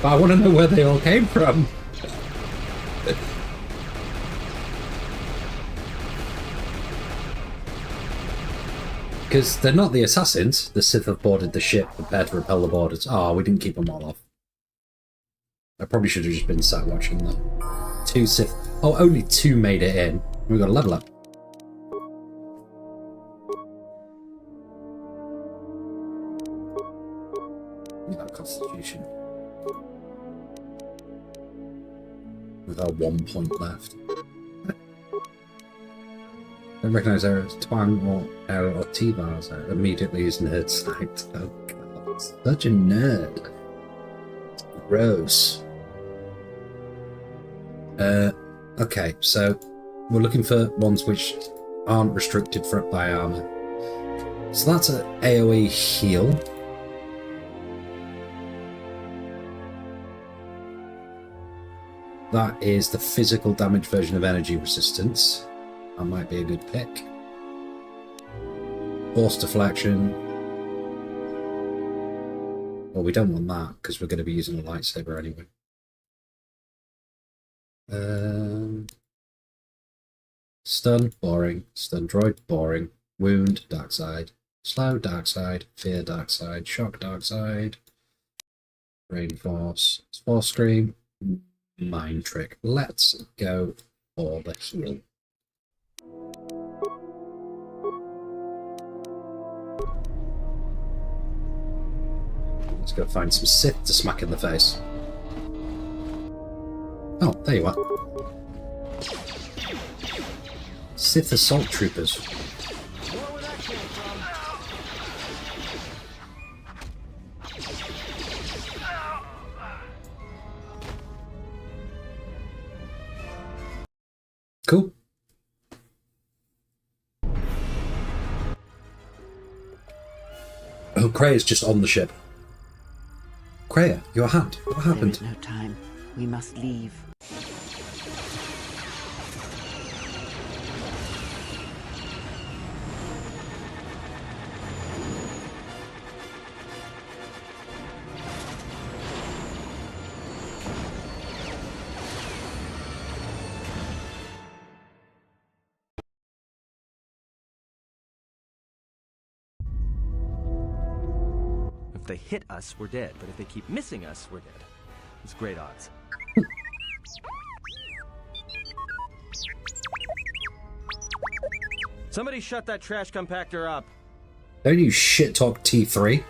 But I want to know where they all came from. Because they're not the assassins. The Sith have boarded the ship, prepared to repel the boarders. Oh, we didn't keep them all off. I probably should have just been sat watching them. 2 Sith. Oh, only 2 made it in. We got a level up. That Constitution. With our 1 point left. I recognise errors, twang or error or T-bars immediately is nerd site. Oh god, such a nerd. Gross. Okay, so we're looking for ones which aren't restricted by armor. So that's an AoE heal. That is the physical damage version of energy resistance. That might be a good pick. Force deflection. Well, we don't want that because we're going to be using a lightsaber anyway. Stun, boring. Stun droid, boring. Wound, dark side. Slow, dark side. Fear, dark side. Shock, dark side. Brain force. Force scream. Mind trick. Let's go for the heal. Let's go find some Sith to smack in the face. Oh, there you are. Sith assault troopers. Cool. Oh, Krea's just on the ship. Krea, your hand. What happened? There is no time. We must leave. If they hit us, we're dead. But if they keep missing us, we're dead. It's great odds. Somebody shut that trash compactor up. Don't you shit talk T3.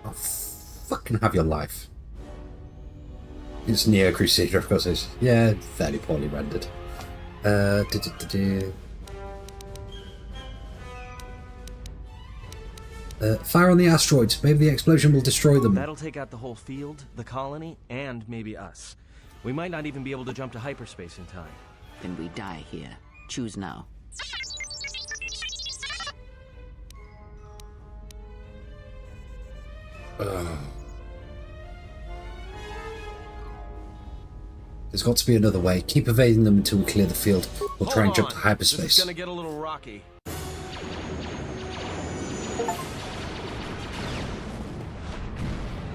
I'll fucking have your life. It's Neo Crusader, of course it is. Yeah, fairly poorly rendered. Fire on the asteroids. Maybe the explosion will destroy them. That'll take out the whole field, the colony, and maybe us. We might not even be able to jump to hyperspace in time. Then we die here. Choose now. There's got to be another way. Keep evading them until we clear the field. We'll try and jump to This hyperspace. is gonna get a little rocky.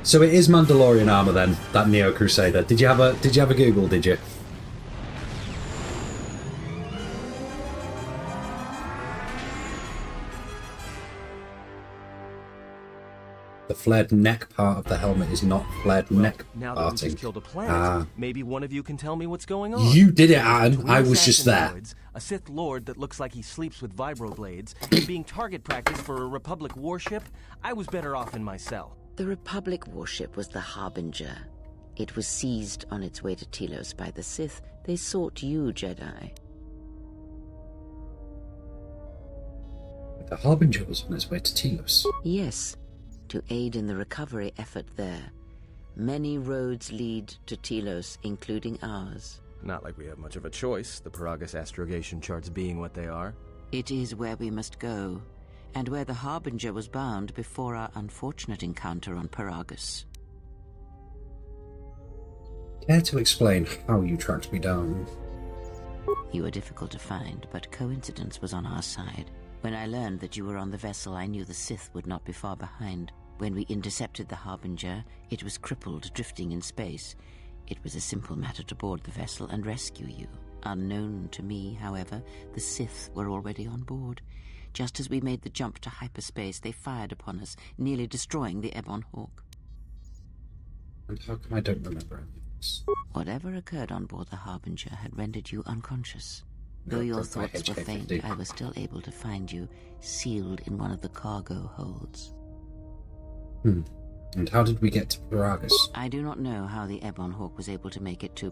So it is Mandalorian armor then, that Neo Crusader. Did you have a Google, did you? The flared neck part of the helmet is not flared neck Now that we parting. just killed a planet, maybe one of you can tell me what's going on. You did it, Adam. Twin I was just there. assassin droids, a Sith Lord that looks like he sleeps with vibroblades, and being target practice for a Republic warship, I was better off in my cell. The Republic warship was the Harbinger. It was seized on its way to Telos by the Sith. They sought you, Jedi. The Harbinger was on its way to Telos. Yes, to aid in the recovery effort there. Many roads lead to Telos, including ours. Not like we have much of a choice, the Paragus astrogation charts being what they are. It is where we must go, and where the Harbinger was bound before our unfortunate encounter on Paragus. Care to explain how you tracked me down? You were difficult to find, but coincidence was on our side. When I learned that you were on the vessel, I knew the Sith would not be far behind. When we intercepted the Harbinger, it was crippled, drifting in space. It was a simple matter to board the vessel and rescue you. Unknown to me, however, the Sith were already on board. Just as we made the jump to hyperspace, they fired upon us, nearly destroying the Ebon Hawk. And how come I don't remember any of this? Whatever occurred on board the Harbinger had rendered you unconscious. Though your thoughts were faint, I was still able to find you, sealed in one of the cargo holds. And how did we get to Paragus? I do not know how the Ebon Hawk was able to make it to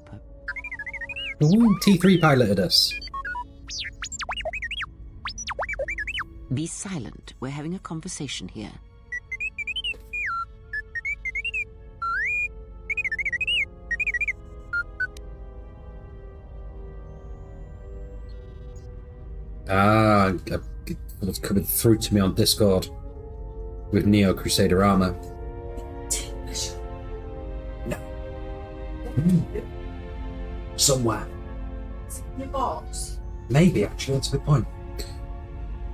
Ooh, T3 piloted us. Be silent. We're having a conversation here. It's coming through to me on Discord with Neo Crusader armor. No. Somewhere. In your box. Maybe, actually, that's a good point.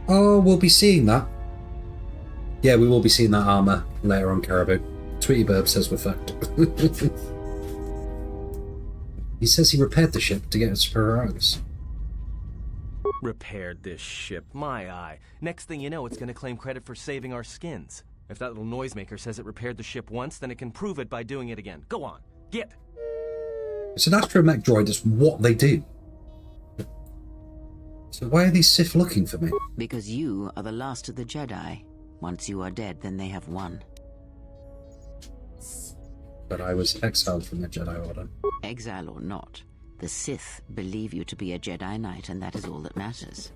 Oh, we'll be seeing that. Yeah, we will be seeing that armor later on, Caribou. Tweety Burb says we're fucked. He says he repaired the ship to get us to Paragus. Repaired this ship, my eye. Next thing you know, it's gonna claim credit for saving our skins. If that little noisemaker says it repaired the ship once, then it can prove it by doing it again. Go on, get! It's an astromech droid, it's what they do. So why are these Sith looking for me? Because you are the last of the Jedi. Once you are dead, then they have won. But I was exiled from the Jedi Order. Exile or not, the Sith believe you to be a Jedi Knight, and that is all that matters.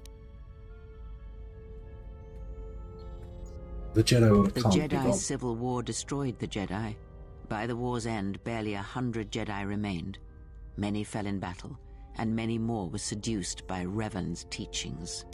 The Jedi Order The can't be Jedi wrong. Civil War destroyed the Jedi. By the war's end, barely 100 Jedi remained. Many fell in battle, and many more were seduced by Revan's teachings.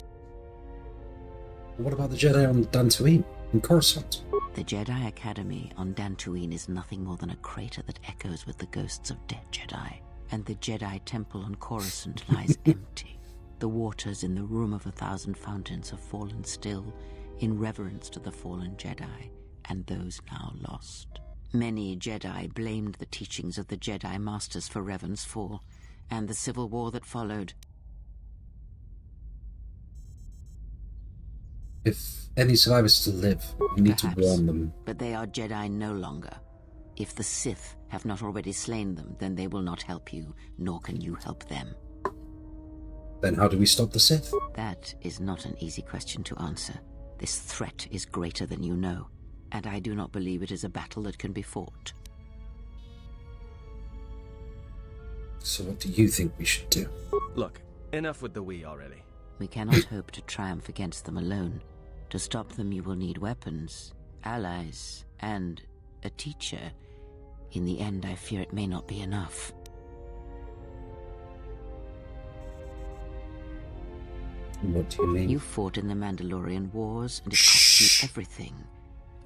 What about the Jedi on Dantooine and Coruscant? The Jedi Academy on Dantooine is nothing more than a crater that echoes with the ghosts of dead Jedi. And the Jedi Temple on Coruscant lies empty. The waters in the Room of 1,000 Fountains have fallen still, in reverence to the fallen Jedi, and those now lost. Many Jedi blamed the teachings of the Jedi Masters for Revan's fall, and the civil war that followed. If any survivors still live, we need Perhaps, to warn them. But they are Jedi no longer. If the Sith have not already slain them, then they will not help you, nor can you help them. Then how do we stop the Sith? That is not an easy question to answer. This threat is greater than you know, and I do not believe it is a battle that can be fought. So what do you think we should do? Look, enough with the we already. We cannot hope to triumph against them alone. To stop them, you will need weapons, allies, and a teacher. In the end, I fear it may not be enough. What do you mean? You fought in the Mandalorian Wars, and it cost you everything.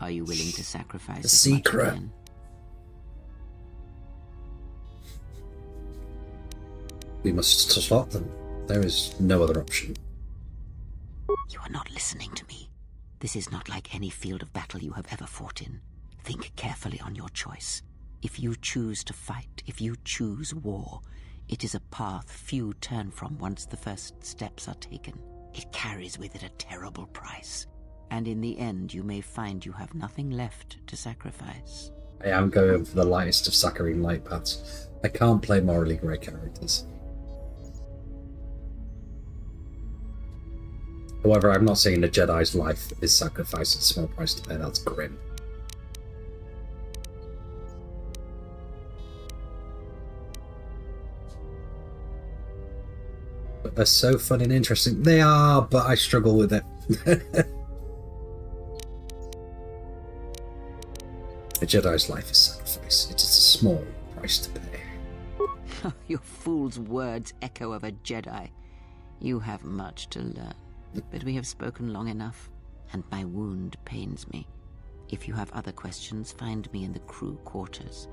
Are you willing to sacrifice The as much secret. again? We must stop them. There is no other option. You are not listening to me. This is not like any field of battle you have ever fought in. Think carefully on your choice. If you choose to fight, if you choose war, it is a path few turn from once the first steps are taken. It carries with it a terrible price, and in the end you may find you have nothing left to sacrifice. I am going for the lightest of saccharine light paths. I can't play morally grey characters. However, I'm not saying a Jedi's life is sacrificed at a small price to pay. That's grim. But they're so fun and interesting. They are, but I struggle with it. A Jedi's life is sacrifice. It is a small price to pay. Your fool's words echo of a Jedi. You have much to learn. But we have spoken long enough, and my wound pains me. If you have other questions, find me in the crew quarters.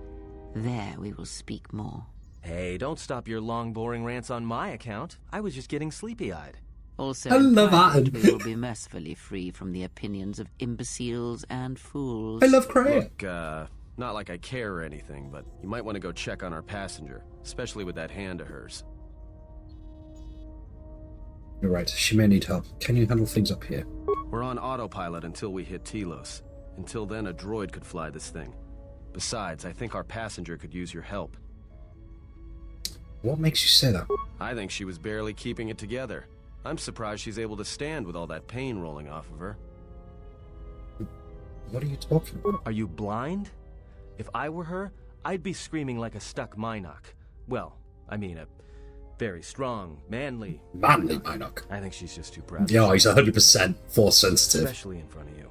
There we will speak more. Hey, don't stop your long, boring rants on my account. I was just getting sleepy-eyed. Also, I in love private, Adam. we will be mercifully free from the opinions of imbeciles and fools. I love Cray. Look, not like I care or anything, but you might want to go check on our passenger, especially with that hand of hers. You're right, she may need help. Can you handle things up here? We're on autopilot until we hit Telos. Until then, a droid could fly this thing. Besides, I think our passenger could use your help. What makes you say that? I think she was barely keeping it together. I'm surprised she's able to stand with all that pain rolling off of her. What are you talking about? Are you blind? If I were her, I'd be screaming like a stuck Minoc. Well, I mean a very strong, manly Minoc. I think she's just too proud. Yeah, he's 100% force sensitive. Especially in front of you.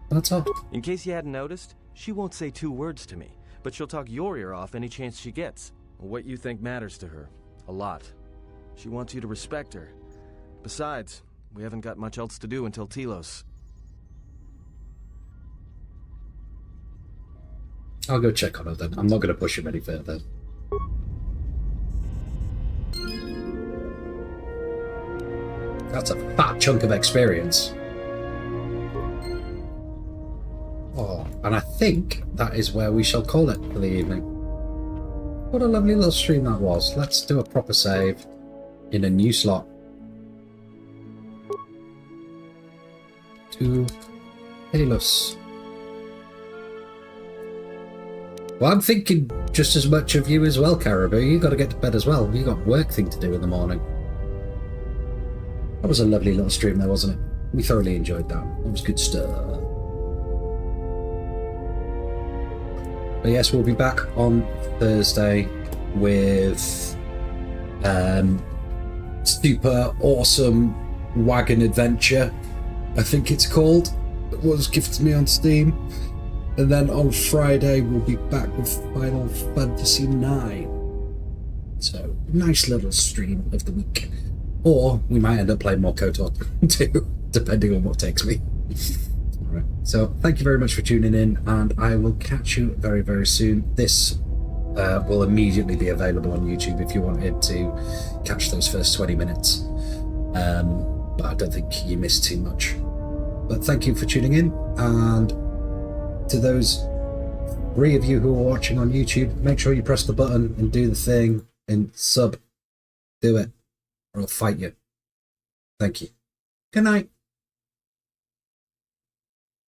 That's all. In case you hadn't noticed, she won't say 2 words to me, but she'll talk your ear off any chance she gets. What you think matters to her. A lot. She wants you to respect her. Besides, we haven't got much else to do until Telos. I'll go check on her then. I'm not going to push him any further. That's a fat chunk of experience. Oh, and I think that is where we shall call it for the evening. What a lovely little stream that was. Let's do a proper save in a new slot. To Telos. Well, I'm thinking just as much of you as well, Caribou. You got to get to bed as well. You got work thing to do in the morning. That was a lovely little stream there, wasn't it? We thoroughly enjoyed that. It was good stuff. But yes, we'll be back on Thursday with super awesome wagon adventure, I think it's called. It was gifted me on Steam. And then on Friday we'll be back with Final Fantasy IX. So nice little stream of the week. Or we might end up playing more KotOR too, depending on what takes me. Alright, so thank you very much for tuning in, and I will catch you very, very soon. This will immediately be available on YouTube if you wanted to catch those first 20 minutes. But I don't think you missed too much. But thank you for tuning in, and to those 3 of you who are watching on YouTube, make sure you press the button and do the thing and sub. Do it, or I'll fight you. Thank you. Good night.